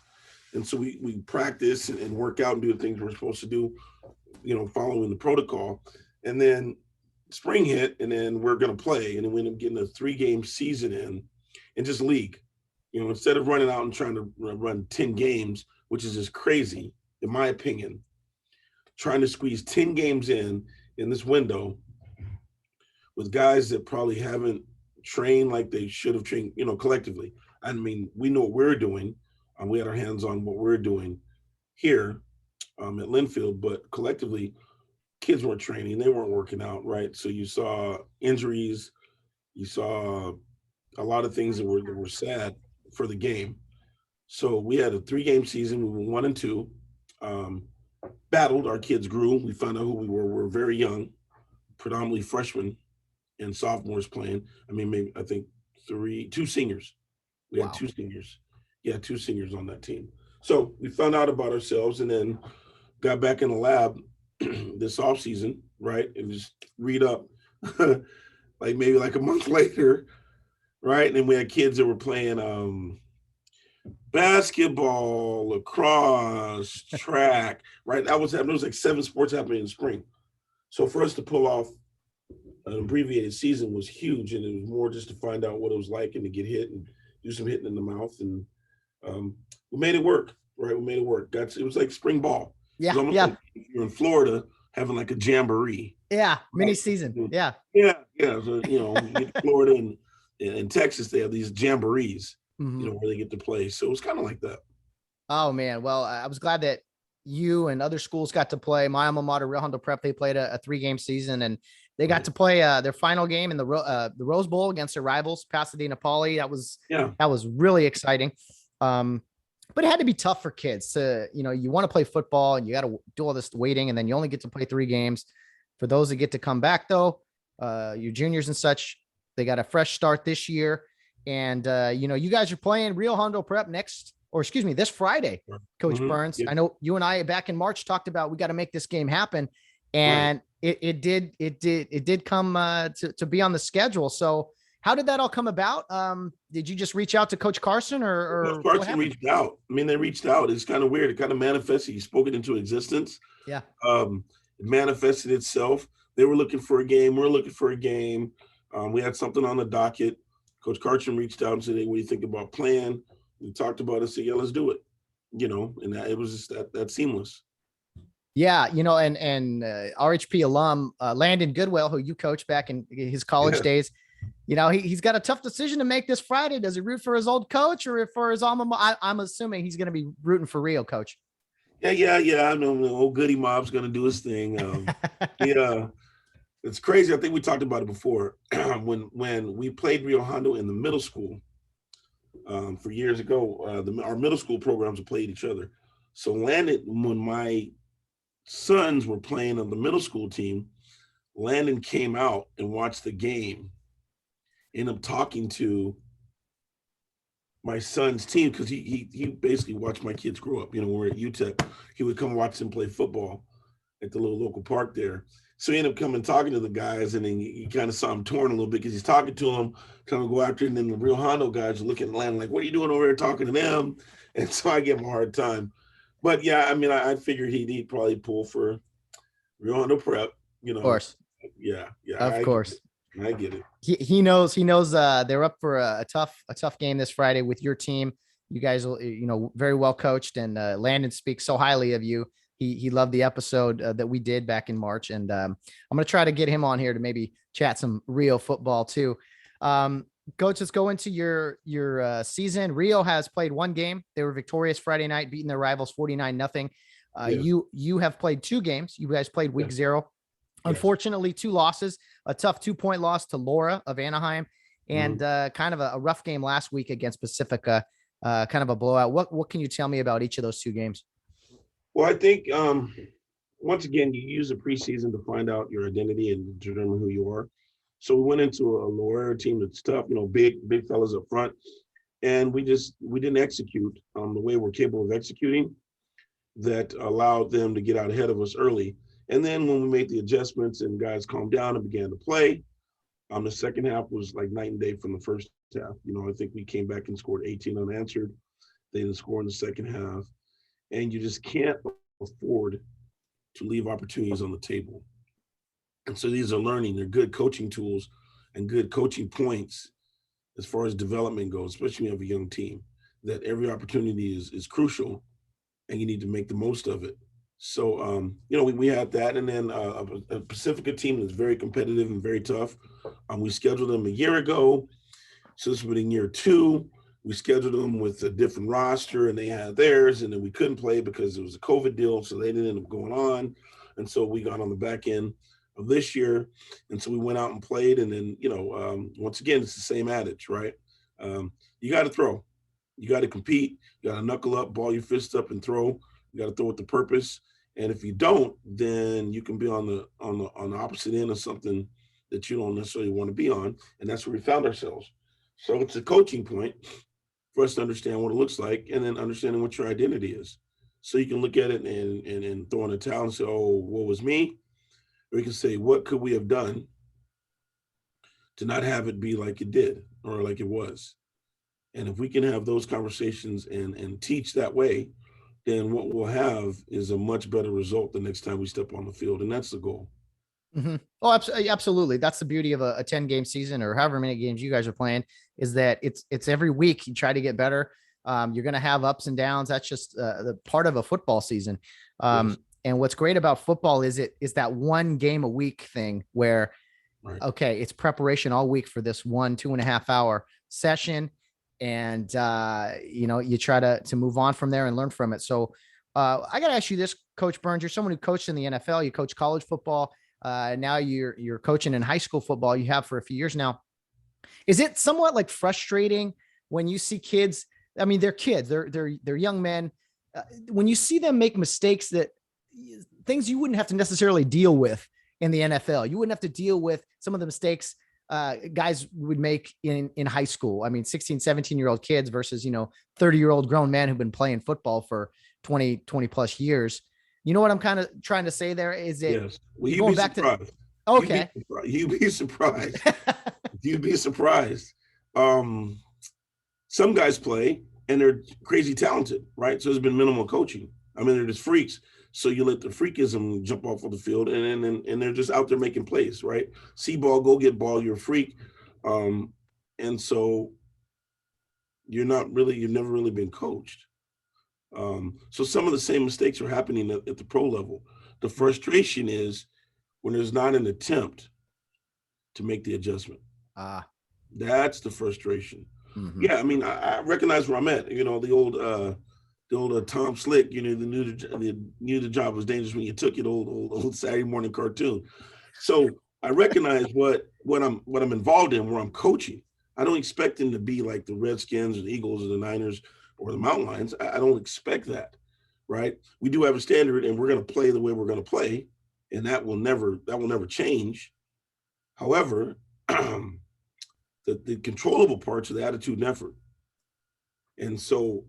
And so we practice and work out and do the things we're supposed to do, following the protocol. And then spring hit, and then we're going to play. And then we end up getting a 3-game season in just league. Instead of running out and trying to run 10 games, which is just crazy, in my opinion, trying to squeeze 10 games in this window with guys that probably haven't trained like they should have trained, collectively. I mean, we know what we're doing. We had our hands on what we're doing here at Linfield, but collectively, kids weren't training. They weren't working out, right? So you saw injuries. You saw a lot of things that were sad for the game. So we had a 3-game season. We were 1-2. Battled. Our kids grew. We found out who we were. We were very young, predominantly freshmen and sophomores playing. I think 2 seniors. We had 2 seniors. Yeah, 2 seniors on that team. So we found out about ourselves and then got back in the lab this off season, right? And just read up maybe a month later, right? And then we had kids that were playing basketball, lacrosse, track, right? That was happening. There was like 7 sports happening in the spring. So for us to pull off an abbreviated season was huge, and it was more just to find out what it was like and to get hit and do some hitting in the mouth. And we made it work, right? We made it work. It was like spring ball. Yeah, like you're in Florida having like a jamboree. Yeah, mini season. Yeah. So, you get to Florida and in Texas, they have these jamborees, where they get to play. So it was kind of like that. Oh, man. Well, I was glad that you and other schools got to play. My alma mater, Rio Hondo Prep, they played a 3-game season, and they got to play their final game in the Rose Bowl against their rivals, Pasadena Poly. That was really exciting. But it had to be tough for kids to, you want to play football and you got to do all this waiting, and then you only get to play 3 games. For those that get to come back, though, your juniors and such, they got a fresh start this year. And, you guys are playing Rio Hondo Prep this Friday, Coach Burns. Yeah. I know you and I back in March talked about we got to make this game happen. And it did come to be on the schedule. So how did that all come about? Did you just reach out to Coach Carson or Carson reached out? They reached out. It's kind of weird. It kind of manifested. He spoke it into existence. Yeah. It manifested itself. They were looking for a game. We're looking for a game. We had something on the docket. Coach Carson reached out and said, "Hey, what do you think about playing?" We talked about it. Said, "Yeah, let's do it." And it was just that seamless. Yeah, and RHP alum Landon Goodwell, who you coached back in his college days, he's got a tough decision to make this Friday. Does he root for his old coach or for his alma mater? I'm assuming he's going to be rooting for Rio, Coach. Yeah. I know old Goody Mob's going to do his thing. Yeah, it's crazy. I think we talked about it before. when we played Rio Hondo in the middle school for years ago, our middle school programs played each other. So Landon, when my sons were playing on the middle school team, Landon came out and watched the game, ended up talking to my son's team because he basically watched my kids grow up. When we're at UTEP, he would come watch them play football at the little local park there. So he ended up coming talking to the guys, and then you kind of saw him torn a little bit because he's talking to them, trying to go after it. And then the Rio Hondo guys are looking at Landon like, what are you doing over there talking to them? And so I give him a hard time. But yeah, I mean, I figured he'd probably pull for Rio Hondo Prep, Of course. Yeah. Of course. I get it. He knows they're up for a tough game this Friday with your team. You guys will, very well coached, and Landon speaks so highly of you. He loved the episode that we did back in March, and I'm going to try to get him on here to maybe chat some Rio football too. Coach, let's go into your season. Rio has played one game. They were victorious Friday night, beating their rivals 49-0. Yes. You have played two games. You guys played week 0. Unfortunately, 2 losses, a tough 2-point loss to Laura of Anaheim, and kind of a rough game last week against Pacifica, kind of a blowout. What can you tell me about each of those 2 games? Well, I think once again, you use the preseason to find out your identity and determine who you are. So we went into a Laura team that's tough, big fellas up front, and we didn't execute the way we're capable of executing. That allowed them to get out ahead of us early. And then when we made the adjustments and guys calmed down and began to play, the second half was like night and day from the first half. I think we came back and scored 18 unanswered. They didn't score in the second half. And you just can't afford to leave opportunities on the table. And so these are learning. They're good coaching tools and good coaching points as far as development goes, especially when you have a young team, that every opportunity is crucial and you need to make the most of it. So, we had that. And then a Pacifica team that's very competitive and very tough. We scheduled them a year ago. So this was in year 2. We scheduled them with a different roster, and they had theirs. And then we couldn't play because it was a COVID deal. So they didn't end up going on. And so we got on the back end of this year. And so we went out and played. And then, once again, it's the same adage, right? You got to throw. You got to compete. You got to knuckle up, ball your fist up, and throw. You got to throw with the purpose. And if you don't, then you can be on the opposite end of something that you don't necessarily want to be on. And that's where we found ourselves. So it's a coaching point for us to understand what it looks like, and then understanding what your identity is. So you can look at it and throw in a towel and say, oh, what was me? Or you can say, what could we have done to not have it be like it did or like it was? And if we can have those conversations and teach that way, then what we'll have is a much better result the next time we step on the field. And that's the goal. Mm-hmm. Oh, absolutely. That's the beauty of a 10-game season, or however many games you guys are playing, is that it's every week you try to get better. You're going to have ups and downs. That's just the part of a football season. Yes. And what's great about football is that one game a week thing where, right, okay, it's preparation all week for this 2.5 hour session. And, you try to move on from there and learn from it. So I got to ask you this, Coach Burns, you're someone who coached in the NFL, you coach college football. Now you're coaching in high school football. You have for a few years now. Is it somewhat like frustrating when you see kids? I mean, they're kids, they're young men. When you see them make mistakes, that things you wouldn't have to necessarily deal with in the NFL, you wouldn't have to deal with some of the mistakes guys would make in high school. I mean, 16, 17-year-old kids versus, 30-year-old grown men who've been playing football for 20 plus years. You know what I'm kind of trying to say there is it. Yes. Well, you'd be surprised. Okay. You'd be surprised. You'd be surprised. Some guys play and they're crazy talented, right? So there's been minimal coaching. I mean, they're just freaks. So you let the freakism jump off of the field, and they're just out there making plays, right? See ball, go get ball, you're a freak. And so you've never really been coached. So some of the same mistakes are happening at the pro level. The frustration is when there's not an attempt to make the adjustment. That's the frustration. Mm-hmm. Yeah, I mean, I recognize where I'm at. The old the old Tom Slick, you know, knew the job was dangerous when you took it, old Saturday morning cartoon. So I recognize what I'm involved in, where I'm coaching. I don't expect them to be like the Redskins or the Eagles or the Niners or the Mountain Lions. I don't expect that, right? We do have a standard, and we're going to play the way we're going to play, and that will never change. However, the controllable parts of the attitude and effort. And so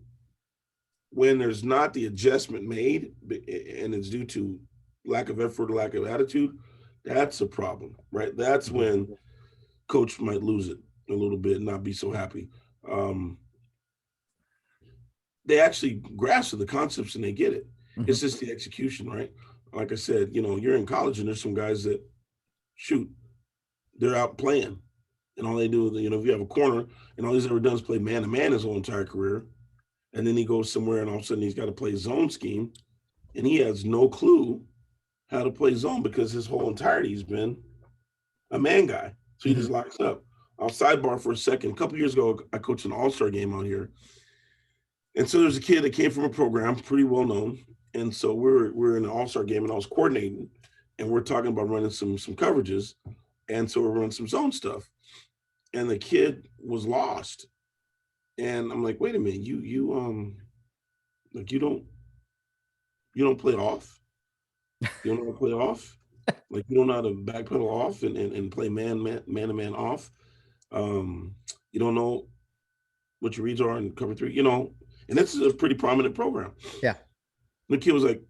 when there's not the adjustment made, and it's due to lack of effort, lack of attitude, that's a problem, right? That's when coach might lose it a little bit and not be so happy. They actually grasp the concepts and they get it. Mm-hmm. It's just the execution, right? Like I said, you know, you're in college and there's some guys that they're out playing, and all they do, you know, if you have a corner and all he's ever done is play man-to-man his whole entire career, and then he goes somewhere and all of a sudden he's got to play zone scheme, and he has no clue how to play zone because his whole entirety he's been a man guy. So he just locks up. I'll sidebar for a second. A couple years ago, I coached an all-star game out here. And so there's a kid that came from a program, pretty well known. And so we're in an all-star game, and I was coordinating, and we're talking about running some coverages. And so we're running some zone stuff. And the kid was lost. And I'm like, wait a minute, you don't play off? You don't know how to play off? Like, you don't know how to backpedal off and play man-to-man off? You don't know what your reads are in cover 3, you know? And this is a pretty prominent program. Yeah. And the kid was like,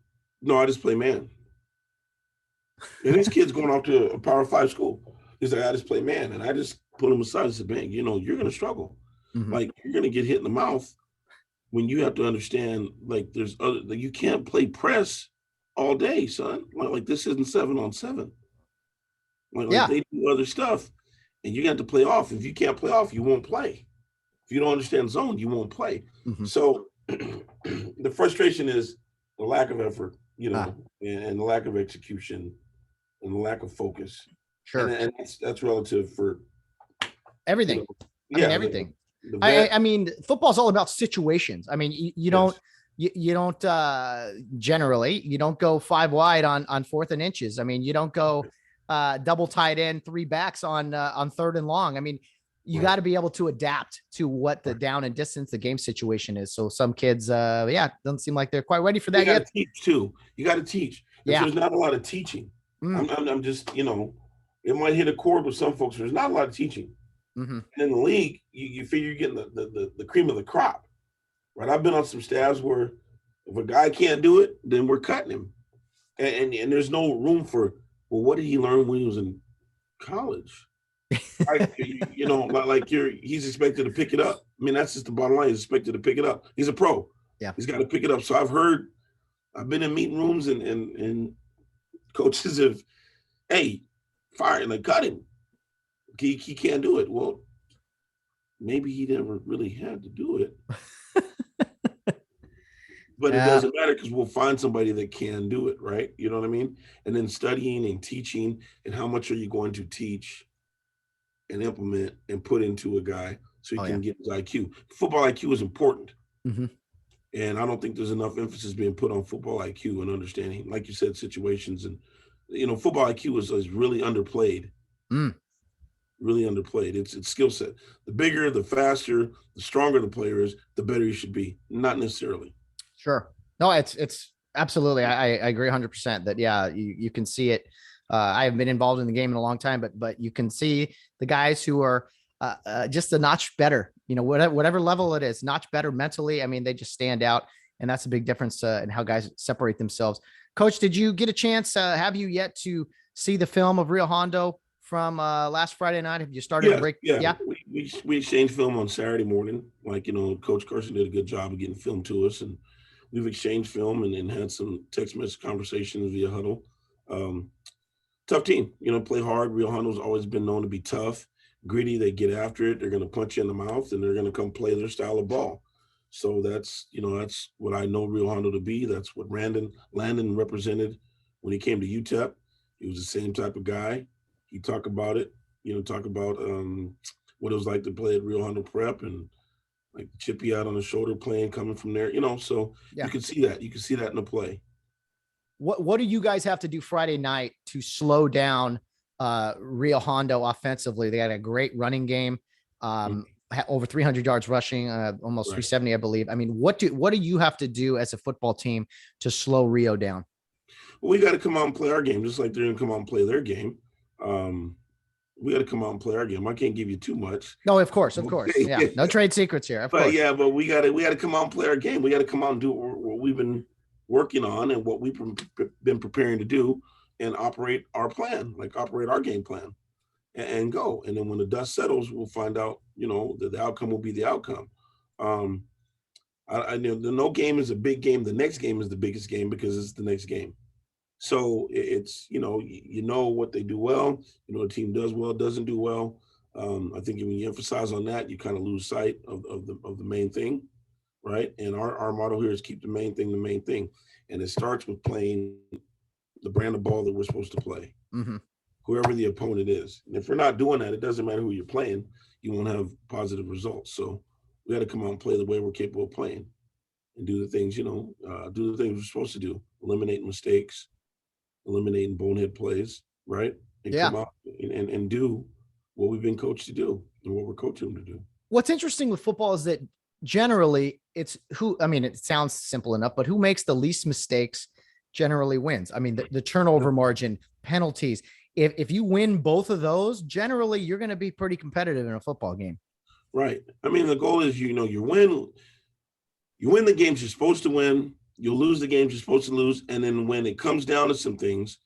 no, I just play man. And this kid's going off to a Power 5 school. He's like, I just play man. And I just put him aside and said, man, you know, you're going to struggle. Mm-hmm. Like, you're going to get hit in the mouth when you have to understand, like, you can't play press all day, son. Like this isn't 7-on-7. Like they do other stuff, and you got to play off. If you can't play off, you won't play. If you don't understand zone, you won't play. Mm-hmm. So the frustration is the lack of effort, you know, and the lack of execution and the lack of focus. Sure. And that's relative for everything. You know, everything. I mean, football's all about situations. I mean, you don't generally, you don't go 5 wide on 4th and inches. I mean, you don't go double tight end, 3 backs on 3rd and long. I mean, you got to be able to adapt to what the down and distance, the game situation is. So some kids, doesn't seem like they're quite ready for that yet. Teach too. You got to teach. There's not a lot of teaching. I'm just, you know, it might hit a chord with some folks. There's not a lot of teaching. Mm-hmm. And in the league, you figure you're getting the cream of the crop, right? I've been on some staffs where if a guy can't do it, then we're cutting him, and there's no room for, well, what did he learn when he was in college? Right? You know, like he's expected to pick it up. I mean, that's just the bottom line. He's expected to pick it up. He's a pro. Yeah, he's got to pick it up. So I've been in meeting rooms and coaches have, hey, fire, like, cut him. He can't do it. Well, maybe he never really had to do it. But it doesn't matter because we'll find somebody that can do it, right? You know what I mean? And then studying and teaching, and how much are you going to teach and implement and put into a guy so he can get his IQ. Football IQ is important. Mm-hmm. And I don't think there's enough emphasis being put on football IQ and understanding, like you said, situations. And, you know, football IQ is really underplayed. Really underplayed. It's skill set. The bigger, the faster, the stronger the player is, the better you should be. Not necessarily. Sure. No, it's absolutely. I agree 100% that, you can see it. I haven't been involved in the game in a long time, but you can see the guys who are just a notch better, you know, whatever level it is, notch better mentally. I mean, they just stand out, and that's a big difference in how guys separate themselves. Coach, did you get a chance? Have you yet to see the film of Rio Hondo from last Friday night? Have you started to break? Yeah. We exchanged film on Saturday morning. Like, you know, Coach Carson did a good job of getting film to us, and we've exchanged film and had some text message conversations via huddle. Tough team, you know, play hard. Rio Hondo's always been known to be tough, gritty. They get after it. They're going to punch you in the mouth, and they're going to come play their style of ball. So that's what I know Rio Hondo to be. That's what Landon represented when he came to UTEP. He was the same type of guy. He talked about it, what it was like to play at Rio Hondo Prep. And like chippy out on the shoulder playing coming from there, so Yeah. you can see that. You can see that in the play. What do you guys have to do Friday night to slow down Rio Hondo offensively? They had a great running game, over 300 yards rushing, almost 370, I believe. I mean, what do you have to do as a football team to slow Rio down? Well, we got to come out and play our game, just like they're going to come out and play their game. We got to come out and play our game. I can't give you too much. No, of course. Yeah, no trade secrets here. Of course. Yeah, but we got to come out and play our game. We got to come out and do what we've been working on and what we've been preparing to do, and operate our plan, like operate our game plan, and go. And then when the dust settles, we'll find out, that the outcome will be the outcome. I know the no game is a big game. The next game is the biggest game because it's the next game. So it's, what they do well, the team does well, doesn't do well. I think when you emphasize on that, you kind of lose sight of the main thing, right? And our motto here is keep the main thing the main thing. And it starts with playing the brand of ball that we're supposed to play, whoever the opponent is. And if we're not doing that, it doesn't matter who you're playing, you won't have positive results. So we got to come out and play the way we're capable of playing and do the things, do the things we're supposed to do, eliminate mistakes, eliminating bonehead plays, right? And come out and do what we've been coached to do and what we're coaching them to do. What's interesting with football is that generally it sounds simple enough, but who makes the least mistakes generally wins. I mean, the turnover margin, penalties, if you win both of those, generally you're going to be pretty competitive in a football game. Right. I mean, the goal is, you win the games you're supposed to win. You'll lose the games you're supposed to lose. And then when it comes down to some things,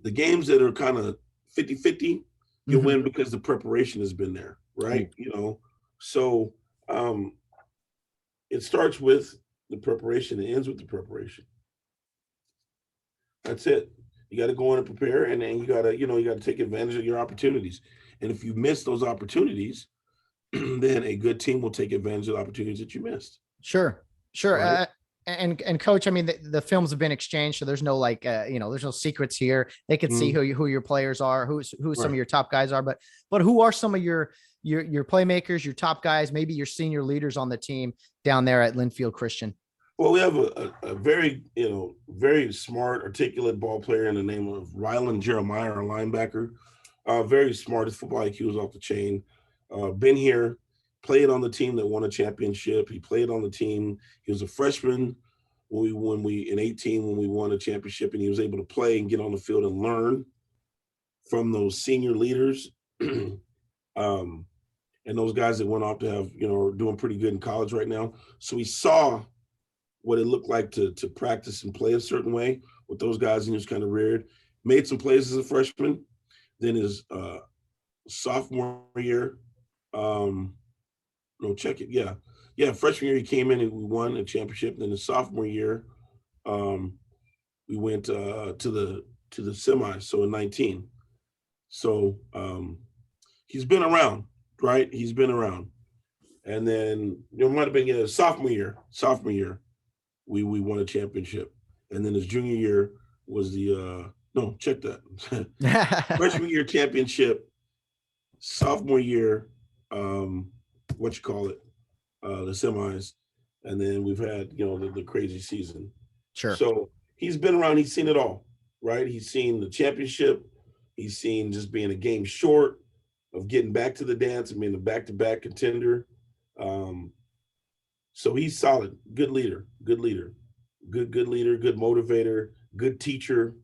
the games that are kind of 50-50, you'll win because the preparation has been there, right? So it starts with the preparation and ends with the preparation. That's it. You got to go in and prepare, and then you got to take advantage of your opportunities. And if you miss those opportunities, then a good team will take advantage of the opportunities that you missed. Sure. Right? And coach, I mean, the films have been exchanged, so there's no there's no secrets here. They can see who your players are, who some of your top guys are, but who are some of your playmakers, your top guys, maybe your senior leaders on the team down there at Linfield Christian? Well, we have a very, very smart, articulate ball player in the name of Rylan Jeremiah, our linebacker. Very smart. His football IQ is off the chain. Been here, played on the team that won a championship. He played on the team. He was a freshman when we in 18 when we won a championship, and he was able to play and get on the field and learn from those senior leaders. And those guys that went off to have, are doing pretty good in college right now. So he saw what it looked like to practice and play a certain way with those guys, and he was kind of reared. Made some plays as a freshman. Then his sophomore year, freshman year he came in and we won a championship. Then his sophomore year, we went to the semis, so in 19. So he's been around, right? He's been around. And then it might have been sophomore year, we won a championship. And then his junior year was freshman year championship, sophomore year, the semis, and then we've had, the crazy season. Sure. So he's been around, he's seen it all, right? He's seen the championship, he's seen just being a game short of getting back to the dance and being a back-to-back contender. So he's solid, good leader, good leader, good motivator, good teacher,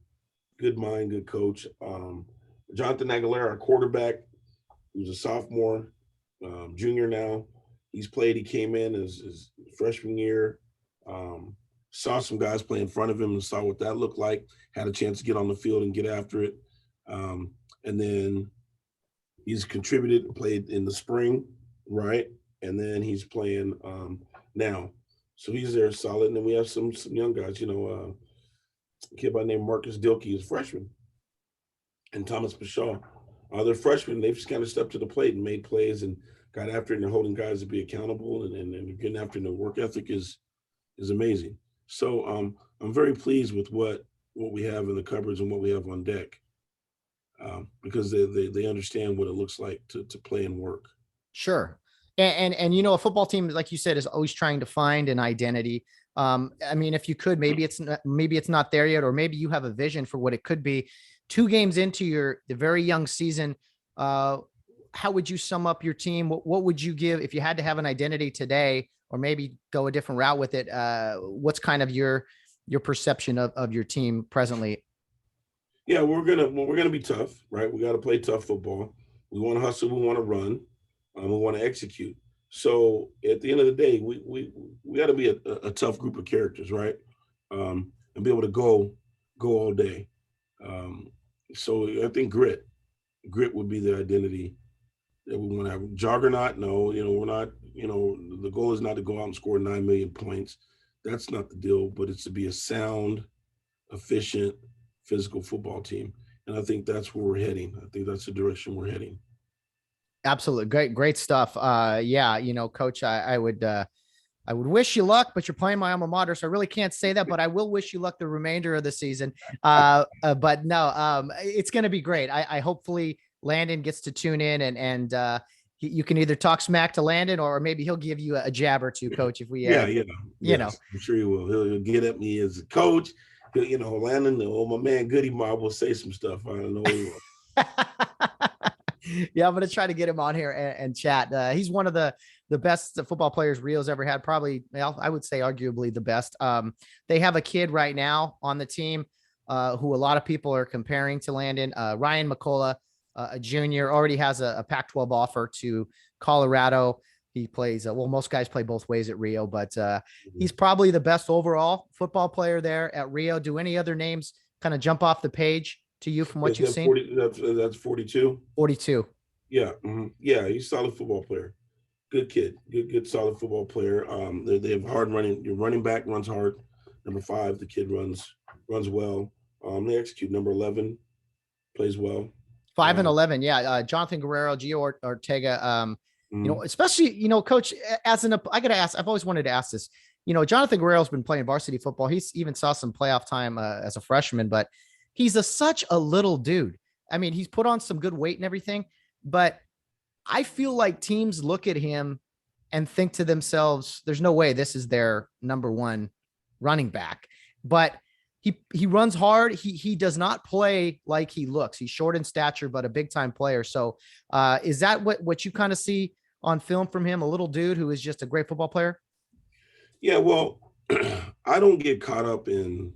good mind, good coach. Jonathan Aguilera, our quarterback, who's a sophomore, junior now. He came in as his freshman year, saw some guys play in front of him and saw what that looked like, had a chance to get on the field and get after it. And then he's contributed and played in the spring, right? And then he's playing now. So he's there solid. And then we have some young guys, a kid by the name Marcus Dilke is freshman, and Thomas Bashaw. They're freshmen. They've just kind of stepped to the plate and made plays and got after it, and they're holding guys to be accountable and getting after it. And the work ethic is amazing. So I'm very pleased with what we have in the cupboards and what we have on deck, because they understand what it looks like to play and work. Sure. And you know, a football team, like you said, is always trying to find an identity. I mean, if you could, maybe it's not there yet, or maybe you have a vision for what it could be. 2 games into the very young season, how would you sum up your team? What would you give if you had to have an identity today, or maybe go a different route with it? What's kind of your perception of your team presently? Yeah, we're gonna be tough, right? We got to play tough football. We want to hustle. We want to run. We want to execute. So at the end of the day, we got to be a tough group of characters, right? And be able to go all day. So I think grit would be the identity that we want to have. Juggernaut, no, we're not. The goal is not to go out and score 9 million points. That's not the deal. But it's to be a sound, efficient, physical football team. And I think that's where we're heading. I think that's the direction we're heading. Absolutely. Great stuff. Yeah, Coach, I would wish you luck, but you're playing my alma mater, so I really can't say that, but I will wish you luck the remainder of the season. But no, it's going to be great. I hopefully Landon gets to tune in and you can either talk smack to Landon, or maybe he'll give you a jab or two, Coach, if we, I'm sure he will. He'll get at me as a coach. Landon, my man Goody Mob will say some stuff. I don't know. He will. Yeah, I'm going to try to get him on here and chat. He's one of the best football players Rio's ever had. Probably, I would say arguably the best. They have a kid right now on the team who a lot of people are comparing to Landon. Ryan McCullough, a junior, already has a Pac-12 offer to Colorado. He plays, most guys play both ways at Rio, but he's probably the best overall football player there at Rio. Do any other names kind of jump off the page to you from what you've seen? That's 42. 42. Yeah. Mm-hmm. Yeah. He's a solid football player. Good kid. Good solid football player. They have hard running. Your running back runs hard. Number 5, the kid runs well. They execute. Number 11 plays well. 5 and 11. Yeah. Jonathan Guerrero, Gio Ortega. Especially, Coach, I got to ask, I've always wanted to ask this, Jonathan Guerrero's been playing varsity football. He's even saw some playoff time as a freshman, but he's such a little dude. I mean, he's put on some good weight and everything, but I feel like teams look at him and think to themselves, there's no way this is their number 1 running back, but he runs hard. He does not play like he looks. He's short in stature, but a big time player. So is that what you kind of see on film from him? A little dude who is just a great football player? Yeah, well, I don't get caught up in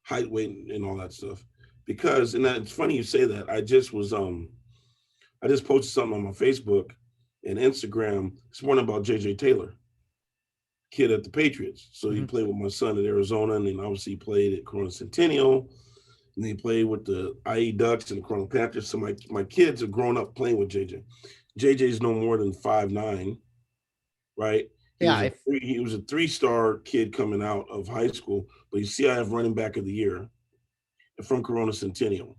height, weight, and all that stuff because, and it's funny you say that. I just posted something on my Facebook and Instagram this morning about JJ Taylor, kid at the Patriots. So he played with my son at Arizona, and then obviously he played at Corona Centennial, and he played with the IE Ducks and the Corona Panthers. So my kids have grown up playing with JJ. JJ's no more than 5'9", right? He was a 3-star kid coming out of high school, but he's CIF running back of the year from Corona Centennial.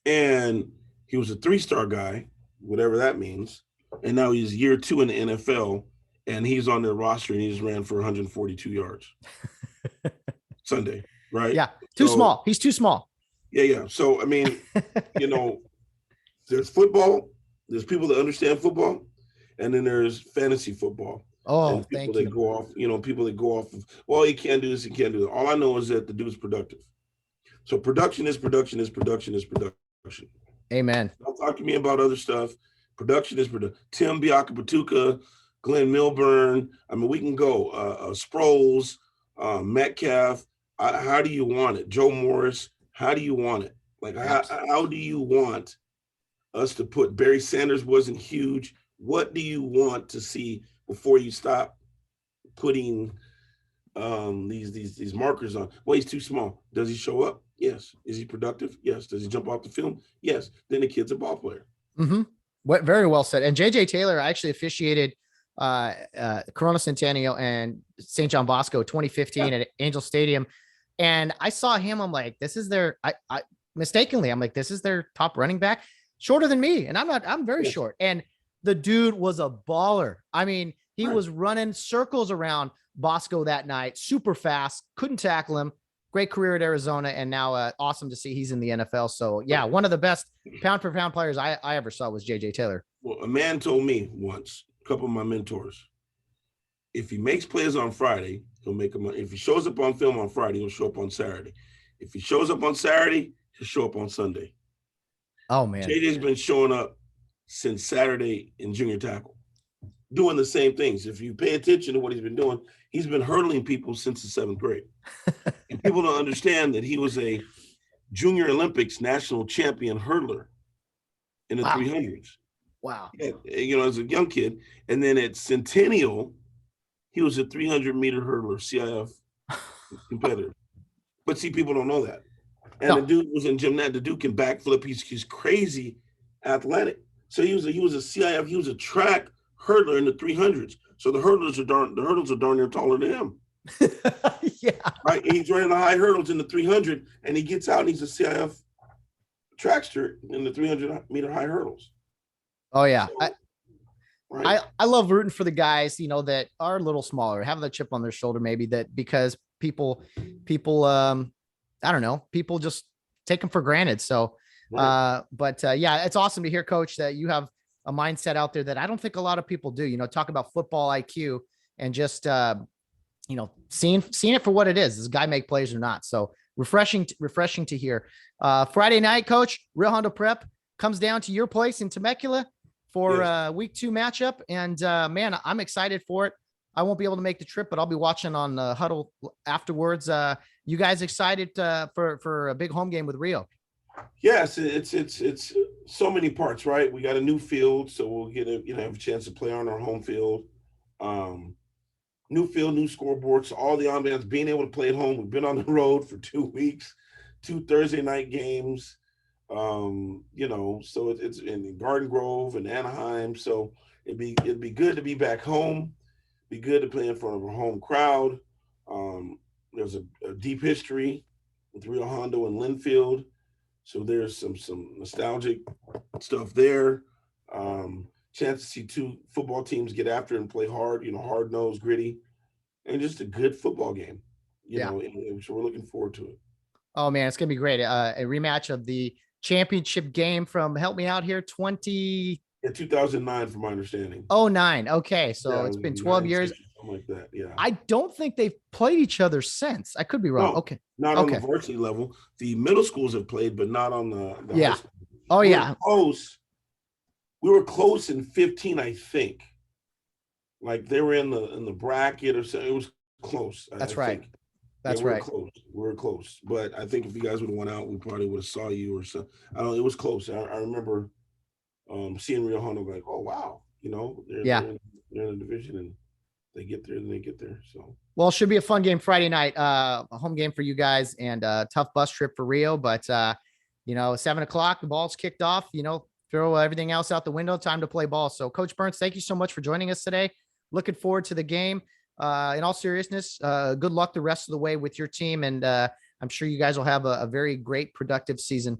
And he was a 3-star guy, whatever that means. And now he's year 2 in the NFL, and he's on their roster, and he just ran for 142 yards Sunday, right? Yeah, small. He's too small. Yeah. So, I mean, there's football, there's people that understand football, and then there's fantasy football. Oh, thank you. People that go off of, well, he can't do this, he can't do that. All I know is that the dude's productive. So production is production. Amen. Don't talk to me about other stuff. Production is production. Tim Biakapatuka, Glenn Milburn. I mean, we can go. Sproles, Metcalf. How do you want it? Joe Morris. How do you want it? Like, how do you want us to put? Barry Sanders wasn't huge. What do you want to see before you stop putting these markers on? Well, he's too small. Does he show up? Yes. Is he productive? Yes. Does he jump off the field? Yes. Then the kid's a ball player. Mm-hmm. Very well said. And JJ Taylor actually officiated Corona Centennial and St. John Bosco 2015 at Angel Stadium. And I saw him. I'm like, this is their, mistakenly, I'm like, this is their top running back, shorter than me. And I'm very short. And the dude was a baller. I mean, he was running circles around Bosco that night, super fast, couldn't tackle him. great career at Arizona, and now awesome to see he's in the NFL. So yeah, one of the best pound for pound players I ever saw was JJ Taylor. Well, a man told me once, a couple of my mentors, if he makes plays on Friday, he'll make them. If he shows up on film on Friday, he'll show up on Saturday. If he shows up on Saturday, he'll show up on Sunday. Oh man, JJ's been showing up since Saturday in junior tackle, doing the same things. If you pay attention to what he's been doing, he's been hurdling people since the 7th grade. And people don't understand that he was a Junior Olympics national champion hurler in the 300s. Wow. Yeah, as a young kid. And then at Centennial, he was a 300-meter hurdler, CIF competitor. But see, people don't know that. And the dude was in gymnastics. The dude can backflip. He's crazy athletic. So he was a CIF. He was a track hurdler in the 300s. So the hurdles are darn near taller than him. Yeah. Right. And he's running the high hurdles in the 300, and he gets out and he's a CIF trackster in the 300-meter high hurdles. Oh yeah. So, right. I love rooting for the guys, that are a little smaller, have the chip on their shoulder, maybe that because people, I don't know, people just take them for granted. So, Right. Yeah, it's awesome to hear, Coach, that you have a mindset out there that I don't think a lot of people do, talk about football IQ and just, seeing it for what it is. Does this guy make plays or not? So refreshing to hear. Friday night, Coach, Rio Hondo Prep comes down to your place in Temecula for week 2 matchup. And man, I'm excited for it. I won't be able to make the trip, but I'll be watching on Huddle afterwards. You guys excited for a big home game with Rio? Yes, it's so many parts, right? We got a new field, so we'll get have a chance to play on our home field. New field, new scoreboards, all the ambiance, being able to play at home. We've been on the road for 2 weeks, 2 Thursday night games. So it's in Garden Grove and Anaheim. So it'd be good to be back home. Be good to play in front of a home crowd. There's a deep history with Rio Hondo and Linfield. So there's some nostalgic stuff there. Chance to see 2 football teams get after and play hard, hard-nosed, gritty, and just a good football game, so we're looking forward to it. Oh man, it's going to be great. A rematch of the championship game from, help me out here, 2009, from my understanding. 09. Okay. So it's been 12 years. Something like that. Yeah. I don't think they've played each other since. I could be wrong. No, okay. Not on the varsity level. The middle schools have played, but not on the high school. Oh, we yeah. Were close. We were close in 15, I think. Like they were in the bracket or something. It was close. That's I right. think. That's we were right. Close. We were close. But I think if you guys would have went out, we probably would have saw you or something. It was close. I remember seeing Rio Hondo like, oh wow, they're in the division and they get there and they get there. So well, it should be a fun game Friday night, a home game for you guys and a tough bus trip for Rio. But 7:00, the ball's kicked off, throw everything else out the window, time to play ball. So Coach Burns, thank you so much for joining us today. Looking forward to the game. In all seriousness, good luck the rest of the way with your team. And I'm sure you guys will have a very great, productive season,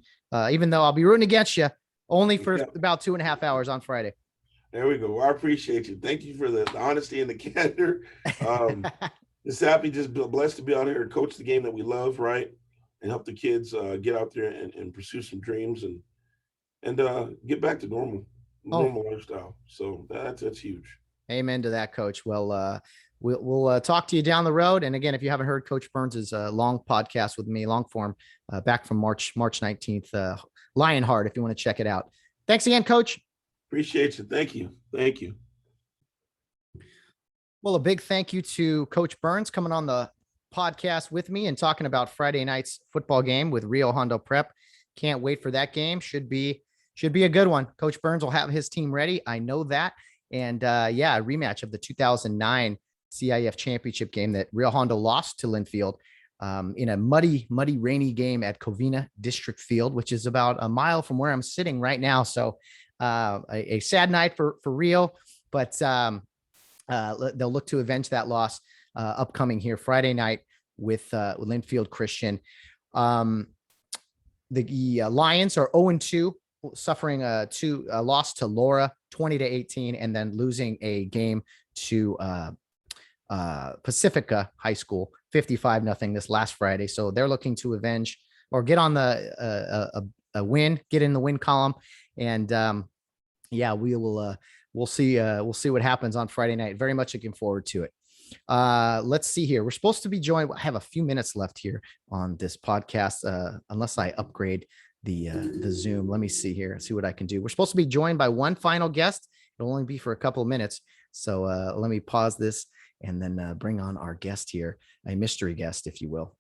even though I'll be rooting against you only for about 2.5 hours on Friday. There we go. Well, I appreciate you. Thank you for the honesty and the candor. Just happy, just blessed to be out here and coach the game that we love, right? And help the kids get out there and pursue some dreams and get back to normal lifestyle. So that's huge. Amen to that, Coach. Well, we'll talk to you down the road. And again, if you haven't heard Coach Burns' long podcast with me, long form, back from March 19th, Lionheart, if you want to check it out. Thanks again, Coach. Appreciate you. Thank you. Thank you. Well, a big thank you to Coach Burns coming on the podcast with me and talking about Friday night's football game with Rio Hondo Prep. Can't wait for that game. Should be a good one. Coach Burns will have his team ready. I know that. And a rematch of the 2009 CIF championship game that Rio Hondo lost to Linfield in a muddy, rainy game at Covina District Field, which is about a mile from where I'm sitting right now. So a sad night for Rio, but they'll look to avenge that loss upcoming here Friday night with Linfield Christian. The Lions are 0-2, suffering a loss to Laura 20-18, and then losing a game to Pacifica High School 55-0 this last Friday. So they're looking to avenge or get on the a win, get in the win column. And yeah, we'll see what happens on Friday night. Very much looking forward to it. Let's see here. We're supposed to be joined. I have a few minutes left here on this podcast, unless I upgrade the Zoom. Let me see here, see what I can do. We're supposed to be joined by one final guest. It'll only be for a couple of minutes. So let me pause this and then bring on our guest here, a mystery guest, if you will.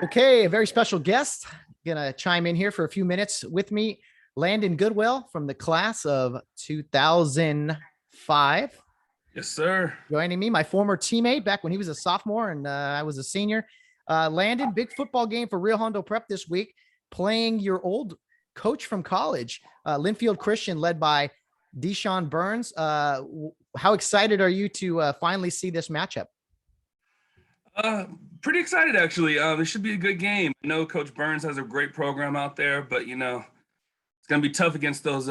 Okay, a very special guest. Gonna chime in here for a few minutes with me. Landon Goodwell from the class of 2005. Yes, sir. Joining me, my former teammate back when he was a sophomore and I was a senior. Landon, big football game for Rio Hondo Prep this week, playing your old coach from college, Linfield Christian, led by DeChon Burns. How excited are you to finally see this matchup? Pretty excited, actually. It should be a good game. I know Coach Burns has a great program out there, but, it's going to be tough against those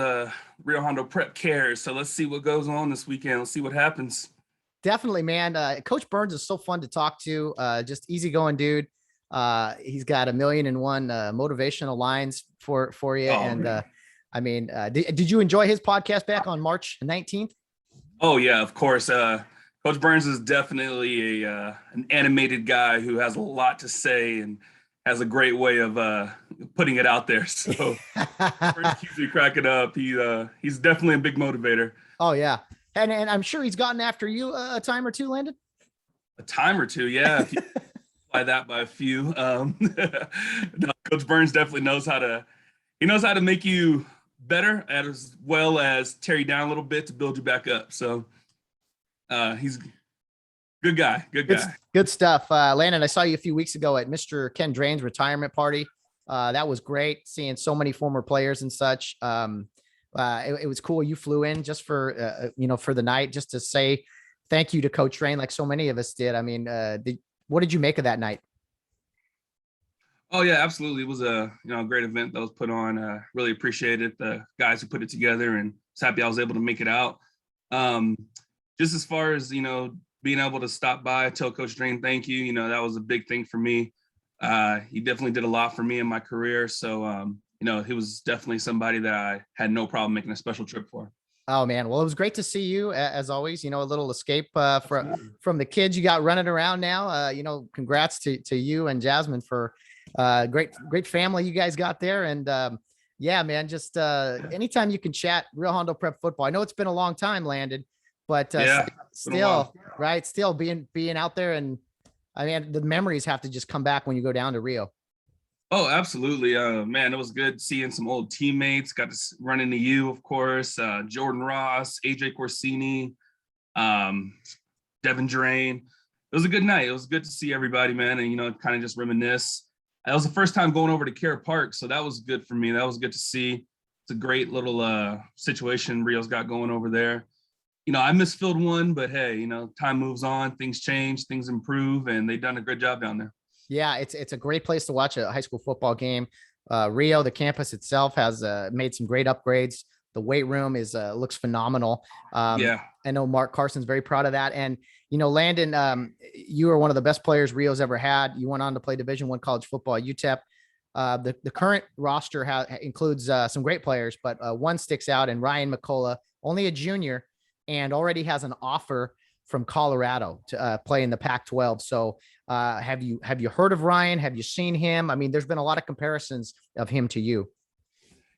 Rio Hondo Prep cares. So let's see what goes on this weekend. Let's see what happens. Definitely, man. Coach Burns is so fun to talk to. Just easygoing dude. He's got 1,000,001 motivational lines for you. Oh, and man. Did you enjoy his podcast back on March 19th? Oh, yeah, of course. Coach Burns is definitely an animated guy who has a lot to say and has a great way of putting it out there. So Burns keeps me cracking up. He's definitely a big motivator. Oh, yeah. And I'm sure he's gotten after you a time or two, Landon? A time or two, yeah. If you multiply that by a few. No, Coach Burns definitely knows how to make you better as well as tear you down a little bit to build you back up. So he's a good guy. Good stuff. Landon, I saw you a few weeks ago at Mr. Ken Drain's retirement party. That was great, seeing so many former players and such. It was cool. You flew in just for, for the night, just to say thank you to Coach Drain, like so many of us did. I mean, what did you make of that night? Oh, yeah, absolutely. It was a great event that was put on. Really appreciated the guys who put it together, and was happy I was able to make it out. Just as far as, being able to stop by, tell Coach Drain thank you, that was a big thing for me. He definitely did a lot for me in my career. So, he was definitely somebody that I had no problem making a special trip for. Oh, man. Well, it was great to see you, as always, a little escape from the kids you got running around now. Congrats to you and Jasmine for great family you guys got there. And yeah, man, just anytime you can chat Rio Hondo Prep football. I know it's been a long time, Landon, but still, right. Still being out there. And I mean, the memories have to just come back when you go down to Rio. Oh, absolutely. Man, it was good seeing some old teammates. Got to run into you, of course. Jordan Ross, AJ Corsini, Devin Drain. It was a good night. It was good to see everybody, man. And, kind of just reminisce. That was the first time going over to Care Park. So that was good for me. That was good to see. It's a great little situation Rio's got going over there. I missed Field 1, but hey, time moves on, things change, things improve, and they've done a good job down there. Yeah, it's a great place to watch a high school football game. Rio, the campus itself, has made some great upgrades. The weight room looks phenomenal. Yeah, I know Mark Carson's very proud of that. And Landon, you are one of the best players Rio's ever had. You went on to play Division I college football at UTEP. The current roster includes some great players, but one sticks out, and Ryan McCullough, only a junior, and already has an offer from Colorado to play in the Pac-12. So have you heard of Ryan? Have you seen him? I mean, there's been a lot of comparisons of him to you.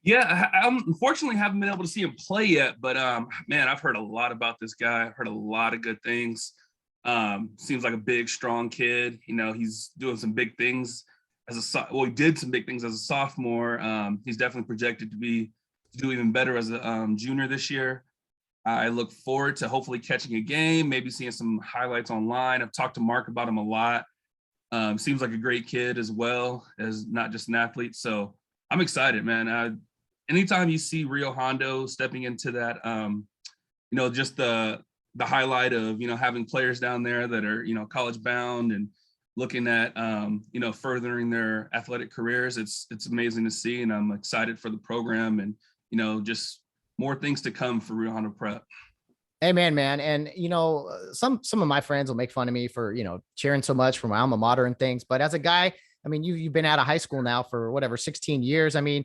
Yeah, I unfortunately haven't been able to see him play yet, but man, I've heard a lot about this guy. I've heard a lot of good things. Seems like a big, strong kid. He's doing some big things he did some big things as a sophomore. He's definitely projected to do even better as a junior this year. I look forward to hopefully catching a game, maybe seeing some highlights online. I've talked to Mark about him a lot. Seems like a great kid as well as not just an athlete. So I'm excited, man. Anytime you see Rio Hondo stepping into that, just the highlight of, having players down there that are, college bound and looking at, furthering their athletic careers, it's amazing to see. And I'm excited for the program and, just more things to come for Rio Hondo Prep. Amen, man. And some of my friends will make fun of me for cheering so much for my alma mater and things. But as a guy, I mean, you've been out of high school now for whatever 16 years. I mean,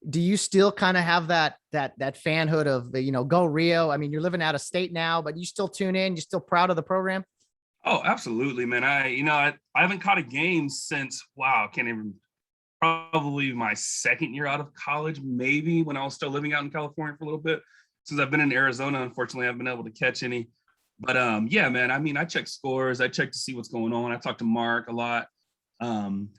do you still kind of have that fanhood of go Rio? I mean, you're living out of state now, but you still tune in. You're still proud of the program. Oh, absolutely, man. I haven't caught a game since, wow, I can't even, probably my second year out of college, maybe, when I was still living out in California for a little bit. Since I've been in Arizona, unfortunately, I haven't been able to catch any. But yeah, man, I mean, I check scores. I check to see what's going on. I talk to Mark a lot,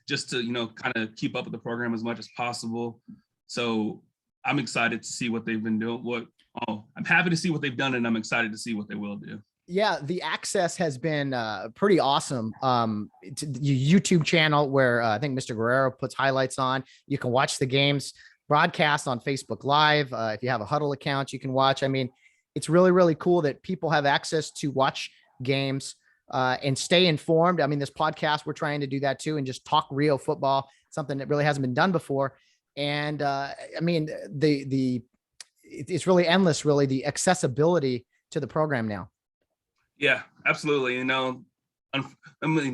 just to, kind of keep up with the program as much as possible. So I'm excited to see what they've been doing. I'm happy to see what they've done, and I'm excited to see what they will do. Yeah, the access has been pretty awesome. To the YouTube channel where I think Mr. Guerrero puts highlights on. You can watch the games broadcast on Facebook Live. If you have a Huddle account, you can watch. I mean, it's really, really cool that people have access to watch games and stay informed. I mean, this podcast, we're trying to do that too, and just talk Rio football, something that really hasn't been done before. And I mean, it's really endless, really, the accessibility to the program now. Yeah, absolutely.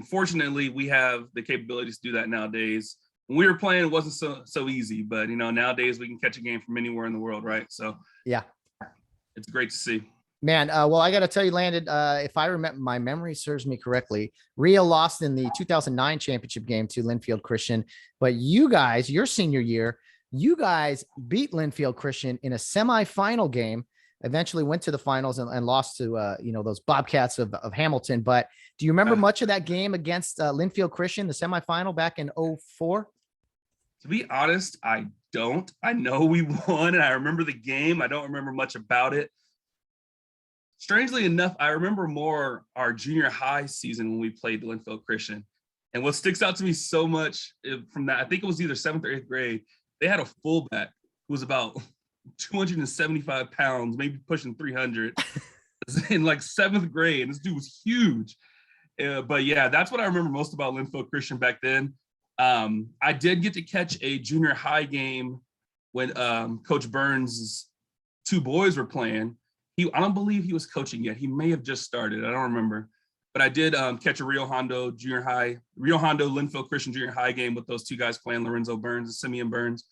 Fortunately, we have the capabilities to do that nowadays. When we were playing, it wasn't so easy, but nowadays we can catch a game from anywhere in the world, right? So yeah, it's great to see. Man, well, I got to tell you, Landon, if I remember, my memory serves me correctly, Rio lost in the 2009 championship game to Linfield Christian, but you guys, your senior year, you guys beat Linfield Christian in a semifinal game. Eventually went to the finals and lost to, those Bobcats of Hamilton. But do you remember much of that game against Linfield Christian, the semifinal back in 2004? To be honest, I don't. I know we won, and I remember the game. I don't remember much about it. Strangely enough, I remember more our junior high season when we played Linfield Christian. And what sticks out to me so much from that, I think it was either 7th or 8th grade, they had a fullback who was about 275 pounds, maybe pushing 300 in like 7th grade. And this dude was huge. But yeah, that's what I remember most about Linfield Christian back then. I did get to catch a junior high game when Coach Burns' two boys were playing. I don't believe he was coaching yet. He may have just started. I don't remember. But I did catch a Rio Hondo Linfield Christian junior high game with those two guys playing, Lorenzo Burns and Simeon Burns,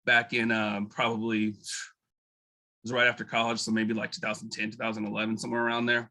back in probably, it was right after college, so maybe like 2010, 2011, somewhere around there.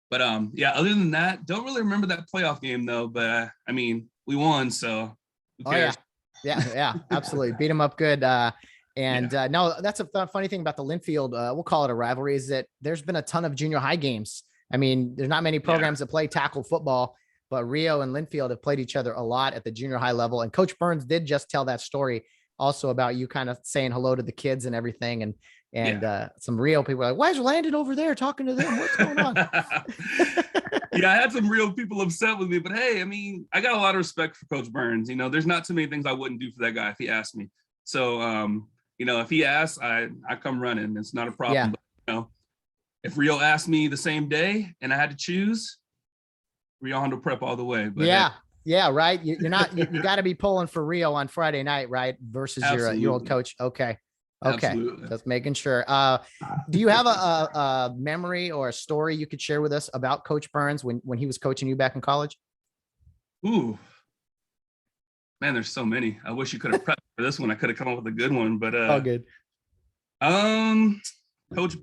But yeah, other than that, don't really remember that playoff game though. But I mean, we won, so who cares? Yeah, absolutely. Beat them up good. No, that's a funny thing about the Linfield, we'll call it a rivalry, is that there's been a ton of junior high games. I mean, there's not many programs that play tackle football, but Rio and Linfield have played each other a lot at the junior high level. And Coach Burns did just tell that story also about you kind of saying hello to the kids and everything. And some Rio people are like, why is Landon over there talking to them? What's going on? Yeah, I had some real people upset with me, but hey, I mean, I got a lot of respect for Coach Burns. There's not too many things I wouldn't do for that guy if he asked me. So, if he asks, I come running. It's not a problem. Yeah. But, if Rio asked me the same day and I had to choose, Rio Hondo Prep all the way. But yeah, right. You're not. You got to be pulling for Rio on Friday night, right? Versus your old coach. Okay. Absolutely. Just making sure. Do you have a memory or a story you could share with us about Coach Burns when he was coaching you back in college? Ooh, man, there's so many. I wish you could have prepped for this one. I could have come up with a good one, but all good. Coach,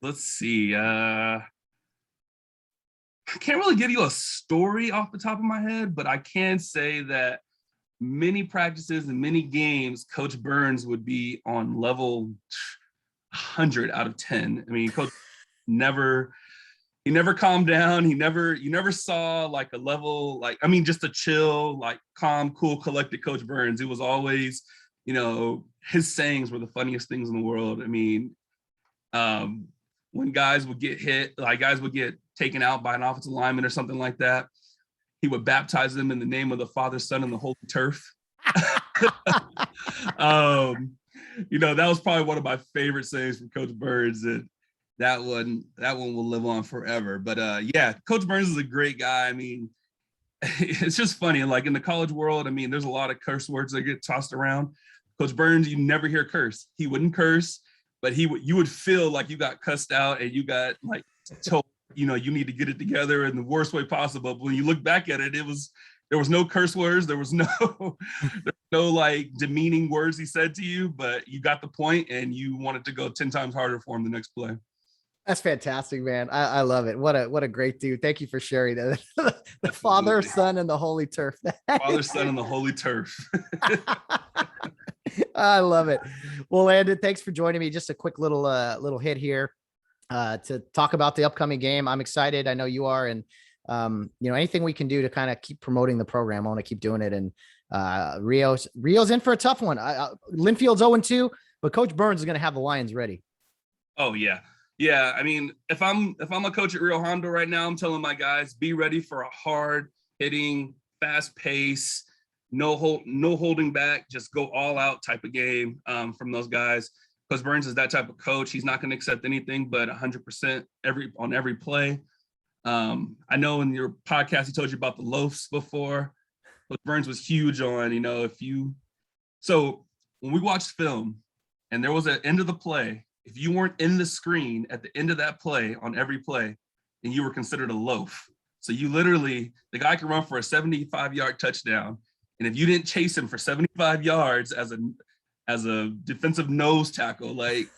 let's see. I can't really give you a story off the top of my head, but I can say that many practices and many games, Coach Burns would be on level 100 out of 10. I mean, Coach he never calmed down. You never saw like a level, just a chill, like calm, cool, collected Coach Burns. It was always, his sayings were the funniest things in the world. I mean, when guys would get hit, like guys would get taken out by an offensive lineman or something like that, he would baptize them in the name of the Father, Son, and the Holy Turf. That was probably one of my favorite sayings from Coach Burns, and that one will live on forever. But yeah, Coach Burns is a great guy. I mean, it's just funny. Like in the college world, I mean, there's a lot of curse words that get tossed around. Coach Burns, you never hear curse. He wouldn't curse, but you would feel like you got cussed out and you got like told, you need to get it together in the worst way possible. But when you look back at it, there was no curse words. There was no like demeaning words he said to you, but you got the point and you wanted to go 10 times harder for him the next play. That's fantastic, man. I love it. What a great dude. Thank you for sharing that. The Father, Son, and the Holy Turf. Father, Son, and the Holy Turf. I love it. Well, Landon, thanks for joining me. Just a quick little hit here to talk about the upcoming game. I'm excited. I know you are. And, anything we can do to kind of keep promoting the program, I want to keep doing it. And Rio's in for a tough one. Linfield's 0-2, but Coach Burns is going to have the Lions ready. Oh, yeah. Yeah, I mean, if I'm a coach at Rio Hondo right now, I'm telling my guys, be ready for a hard hitting, fast pace, no holding back, just go all out type of game from those guys. Because Burns is that type of coach. He's not going to accept anything but 100% on every play. I know in your podcast he told you about the loafs before, but Burns was huge on, so when we watched film and there was an end of the play, if you weren't in the screen at the end of that play on every play, then you were considered a loaf. So the guy can run for a 75-yard touchdown. And if you didn't chase him for 75 yards as a defensive nose tackle, like,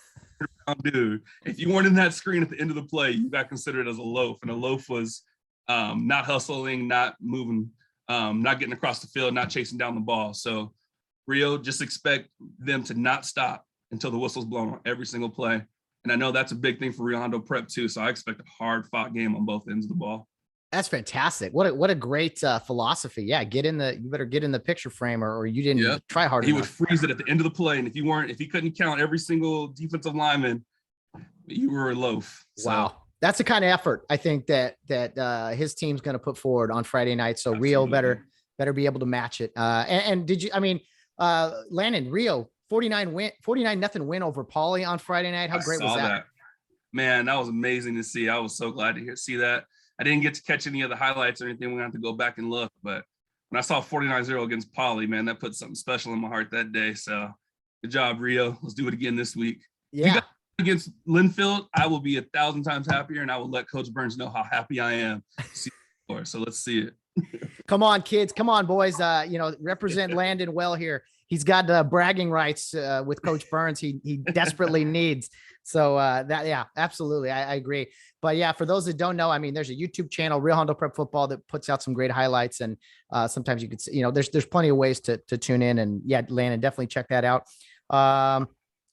dude, if you weren't in that screen at the end of the play, you got considered as a loaf. And a loaf was not hustling, not moving, not getting across the field, not chasing down the ball. So Rio, just expect them to not stop until the whistle's blown on every single play. And I know that's a big thing for Rio Hondo Prep too. So I expect a hard fought game on both ends of the ball. That's fantastic. What a great philosophy. Yeah. You better get in the picture frame or you didn't try hard enough. He would freeze it at the end of the play. And if he couldn't count every single defensive lineman, you were a loaf. So. Wow. That's the kind of effort I think that his team's going to put forward on Friday night. So Rio better be able to match it. And did you, Landon, Rio, 49-0 win over Poly on Friday night. How great was that? Man, that was amazing to see. I was so glad to see that. I didn't get to catch any of the highlights or anything. We're going to have to go back and look. But when I saw 49-0 against Poly, man, that put something special in my heart that day. So good job, Rio. Let's do it again this week. Yeah. If you got against Linfield, I will be 1,000 times happier, and I will let Coach Burns know how happy I am. So let's see it. Come on, kids. Come on, boys. Represent Landon well here. He's got bragging rights with Coach Burns. He desperately needs. So absolutely. I agree. But yeah, for those that don't know, there's a YouTube channel, Rio Hondo Prep Football, that puts out some great highlights. And sometimes you could see, there's plenty of ways to tune in. And yeah, Landon, definitely check that out.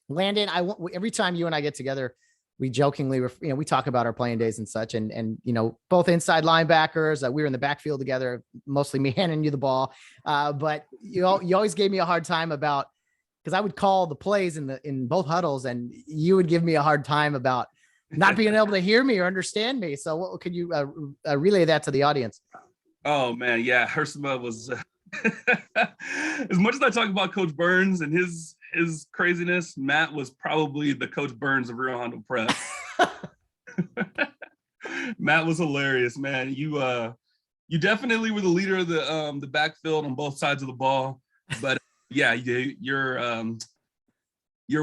Landon, every time you and I get together, we jokingly, we talk about our playing days and such, and both inside linebackers. We were in the backfield together, mostly me handing you the ball. But you always gave me a hard time about, because I would call the plays in both huddles, and you would give me a hard time about not being able to hear me or understand me. So what could you relay that to the audience? Oh man, yeah, Hersema was as much as I talk about Coach Burns and his craziness, Matt was probably the Coach Burns of Rio Hondo Prep. Matt was hilarious, man. You definitely were the leader of the backfield on both sides of the ball, but yeah, your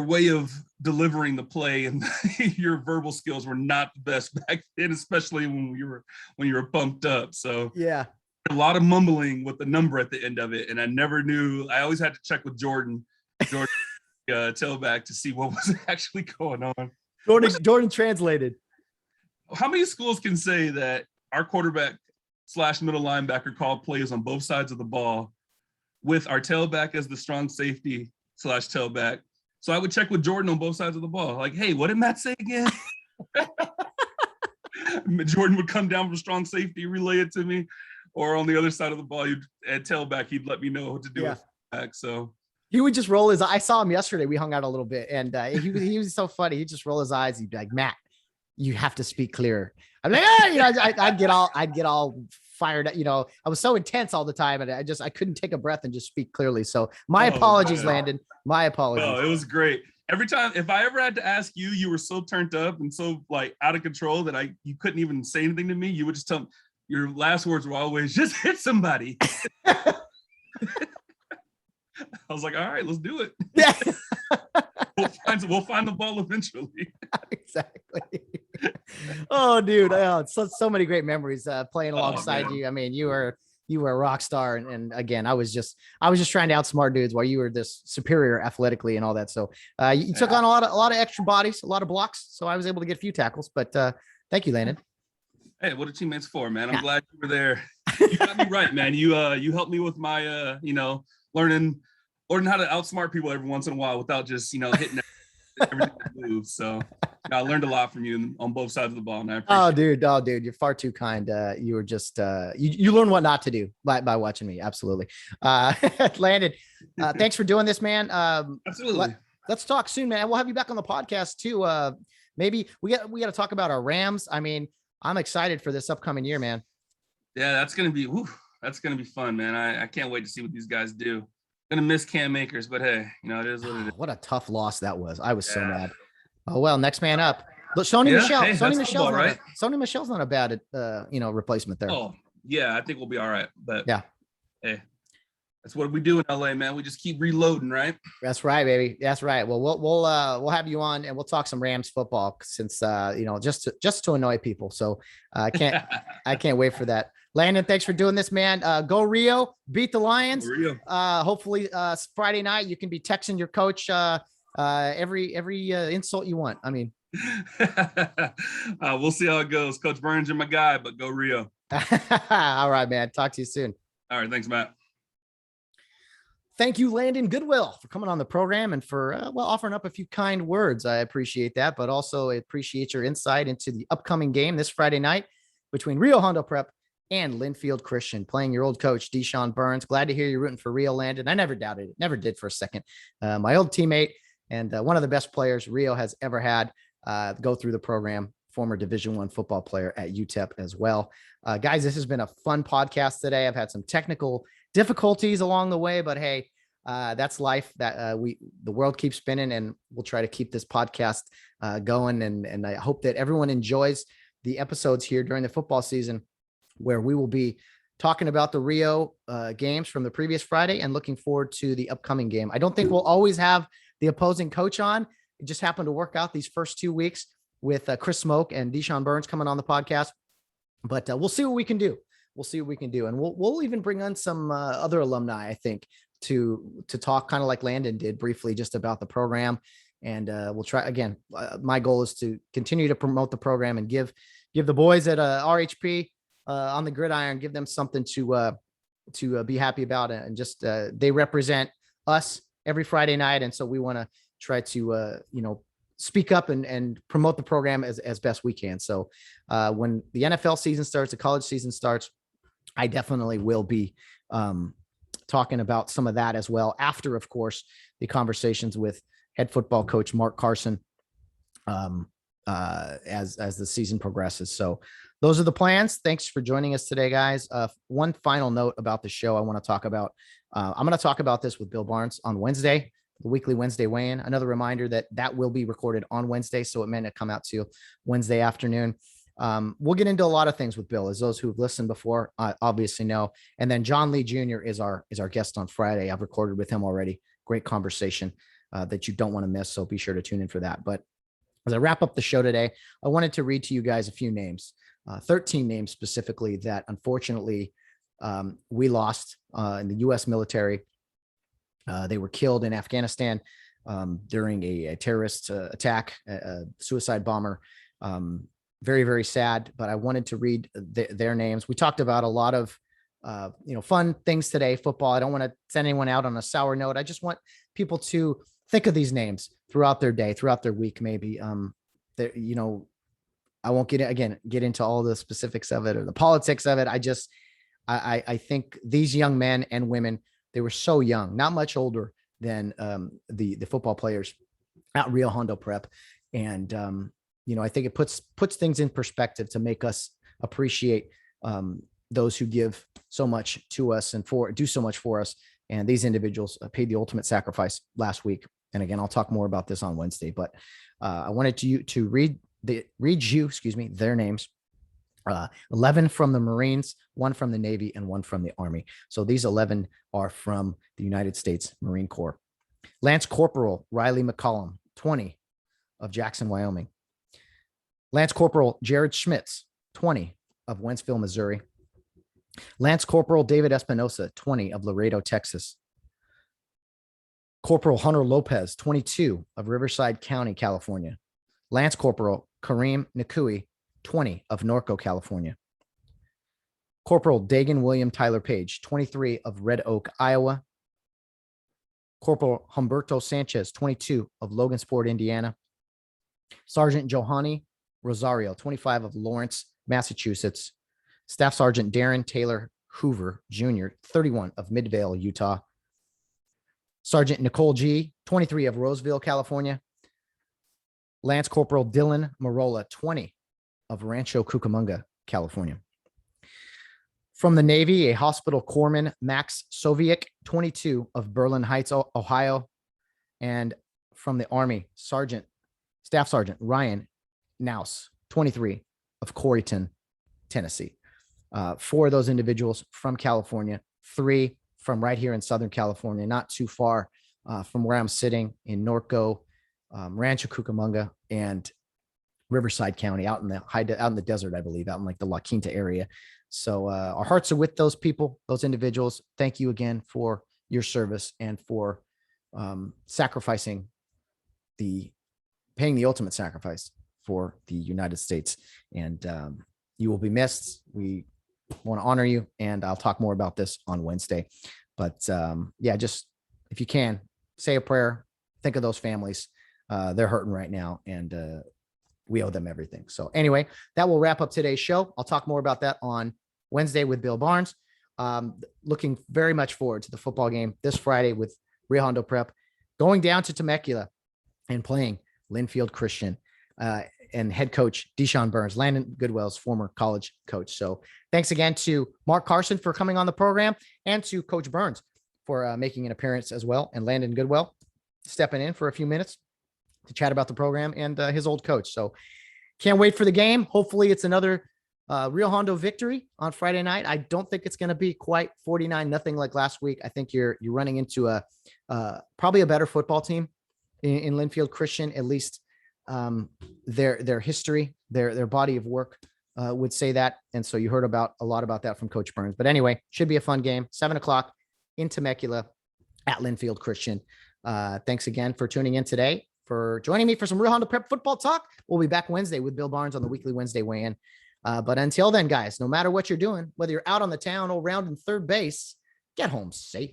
way of delivering the play and your verbal skills were not the best back then, especially when you were pumped up. So yeah, a lot of mumbling with the number at the end of it, and I never knew. I always had to check with Jordan tailback to see what was actually going on. Jordan translated. How many schools can say that our quarterback / middle linebacker called plays on both sides of the ball with our tailback as the strong safety / tailback? So I would check with Jordan on both sides of the ball. Like, hey, what did Matt say again? Jordan would come down from strong safety, relay it to me, or on the other side of the ball, at tailback, he'd let me know what to do with back. So he would just roll his. I saw him yesterday. We hung out a little bit, and he was so funny. He'd just roll his eyes. He'd be like, "Matt, you have to speak clearer." I'm like, I'd get all fired. I was so intense all the time, and I couldn't take a breath and just speak clearly. So my apologies, man. Landon. My apologies. No, it was great. Every time, if I ever had to ask you, you were so turned up and so like out of control that you couldn't even say anything to me. You would just tell me, your last words were always, "Just hit somebody." I was like, all right, let's do it. Yeah. We'll find the ball eventually. Exactly. Oh, dude. Oh, so many great memories playing alongside man. you. I mean, you were a rock star. And again, I was just trying to outsmart dudes while you were this superior athletically and all that. So you took on a lot of extra bodies, a lot of blocks. So I was able to get a few tackles, but thank you, Landon. Hey, what are teammates for, man? I'm glad you were there. You got me right, man. You helped me with my learning how to outsmart people every once in a while without just hitting everything that moves. So I learned a lot from you on both sides of the ball, and I appreciate Oh, dude, you're far too kind. You were just you learn what not to do by watching me. Absolutely. Landon, thanks for doing this, man. Absolutely. Let's talk soon, man. We'll have you back on the podcast too. Maybe we got to talk about our Rams. I mean, I'm excited for this upcoming year, man. Yeah, that's gonna be fun, man. I can't wait to see what these guys do. Gonna miss Cam Akers, but hey, it is what it is. What a tough loss that was. I was so mad. Oh well, next man up. Look, Sony Michel's not a bad replacement there. Oh yeah, I think we'll be all right. But yeah, hey, that's what we do in LA, man. We just keep reloading, right? That's right, baby. That's right. Well, we'll have you on and we'll talk some Rams football since just to annoy people. So I can't wait for that. Landon, thanks for doing this, man. Go Rio, beat the Lions. Rio. Hopefully Friday night you can be texting your coach every insult you want. I mean, we'll see how it goes. Coach Burns, you're my guy, but go Rio. All right, man. Talk to you soon. All right, thanks, Matt. Thank you, Landon Goodwill, for coming on the program and for offering up a few kind words. I appreciate that, but also I appreciate your insight into the upcoming game this Friday night between Rio Hondo Prep and Linfield Christian, playing your old coach, DeChon Burns. Glad to hear you're rooting for Rio, Landon. I never doubted it. Never did for a second. My old teammate and one of the best players Rio has ever had go through the program, former Division I football player at UTEP as well. Guys, this has been a fun podcast today. I've had some technical difficulties along the way, but hey, that's life. That the world keeps spinning, and we'll try to keep this podcast going. And I hope that everyone enjoys the episodes here during the football season, where we will be talking about the Rio games from the previous Friday and looking forward to the upcoming game. I don't think we'll always have the opposing coach on. It just happened to work out these first 2 weeks with Chris Smoke and DeChon Burns coming on the podcast, but we'll see what we can do. And we'll even bring on some other alumni, I think, to talk kind of like Landon did briefly just about the program. And we'll try again. My goal is to continue to promote the program and give the boys at RHP on the gridiron, give them something to be happy about. And just they represent us every Friday night. And so we want to try to, speak up and promote the program as best we can. So when the NFL season starts, the college season starts, I definitely will be talking about some of that as well. After, of course, the conversations with head football coach Mark Carson as the season progresses. So those are the plans. Thanks for joining us today, guys. One final note about the show I want to talk about. I'm going to talk about this with Bill Barnes on Wednesday, the weekly Wednesday weigh-in. Another reminder that will be recorded on Wednesday, so it may not come out to you Wednesday afternoon. We'll get into a lot of things with Bill, as those who've listened before obviously know. And then John Lee Jr. is our guest on Friday. I've recorded with him already. Great conversation that you don't want to miss. So be sure to tune in for that. But as I wrap up the show today, I wanted to read to you guys a few names, 13 names specifically that unfortunately we lost in the U.S. military. They were killed in Afghanistan during a terrorist attack, a suicide bomber. Very, very sad, but I wanted to read their names. We talked about a lot of, fun things today, football. I don't want to send anyone out on a sour note. I just want people to think of these names throughout their day, throughout their week, maybe. I won't get into all the specifics of it or the politics of it. I think these young men and women, they were so young, not much older than the football players at Rio Hondo Prep. And, I think it puts things in perspective to make us appreciate those who give so much to us and do so much for us. And these individuals paid the ultimate sacrifice last week. And again, I'll talk more about this on Wednesday, but I wanted to read you their names. 11 from the Marines, 1 from the Navy, and 1 from the Army. So these 11 are from the United States Marine Corps. Lance Corporal Riley McCollum, 20, of Jackson, Wyoming. Lance Corporal Jared Schmitz, 20 of Wentzville, Missouri. Lance Corporal David Espinosa, 20 of Laredo, Texas. Corporal Hunter Lopez, 22 of Riverside County, California. Lance Corporal Kareem Nakui, 20 of Norco, California. Corporal Dagan William Tyler Page, 23 of Red Oak, Iowa. Corporal Humberto Sanchez, 22 of Logansport, Indiana. Sergeant Johanny Rosario, 25 of Lawrence, Massachusetts. Staff Sergeant Darren Taylor Hoover, Jr., 31 of Midvale, Utah. Sergeant Nicole G., 23 of Roseville, California. Lance Corporal Dylan Marola, 20 of Rancho Cucamonga, California. From the Navy, a hospital corpsman, Max Soviek, 22 of Berlin Heights, Ohio. And from the Army, Staff Sergeant Ryan Naus, 23 of Coreyton, Tennessee. 4 of those individuals from California, 3 from right here in Southern California, not too far from where I'm sitting in Norco, Rancho Cucamonga, and Riverside County, out in the desert, I believe, out in like the La Quinta area. So our hearts are with those people, those individuals. Thank you again for your service and for paying the ultimate sacrifice for the United States. And you will be missed. We want to honor you, and I'll talk more about this on Wednesday. But just if you can, say a prayer, think of those families. They're hurting right now, and we owe them everything. So anyway, that will wrap up today's show. I'll talk more about that on Wednesday with Bill Barnes. Looking very much forward to the football game this Friday with Rio Hondo Prep, going down to Temecula and playing Linfield Christian, and head coach DeChon Burns, Landon Goodwell's former college coach. So thanks again to Mark Carson for coming on the program, and to Coach Burns for making an appearance as well, and Landon Goodwell stepping in for a few minutes to chat about the program and his old coach. So can't wait for the game. Hopefully it's another Rio Hondo victory on Friday night. I don't think it's going to be quite 49-0 like last week. I think you're running into probably a better football team in Linfield Christian, at least their history, their body of work would say that. And so you heard a lot about that from Coach Burns. But anyway, should be a fun game, 7:00 in Temecula at Linfield Christian. Thanks again for tuning in today, for joining me for some Rio Hondo Prep football talk. We'll be back Wednesday with Bill Barnes on the weekly Wednesday weigh-in. But until then, guys, no matter what you're doing, whether you're out on the town or rounding third base, get home safe.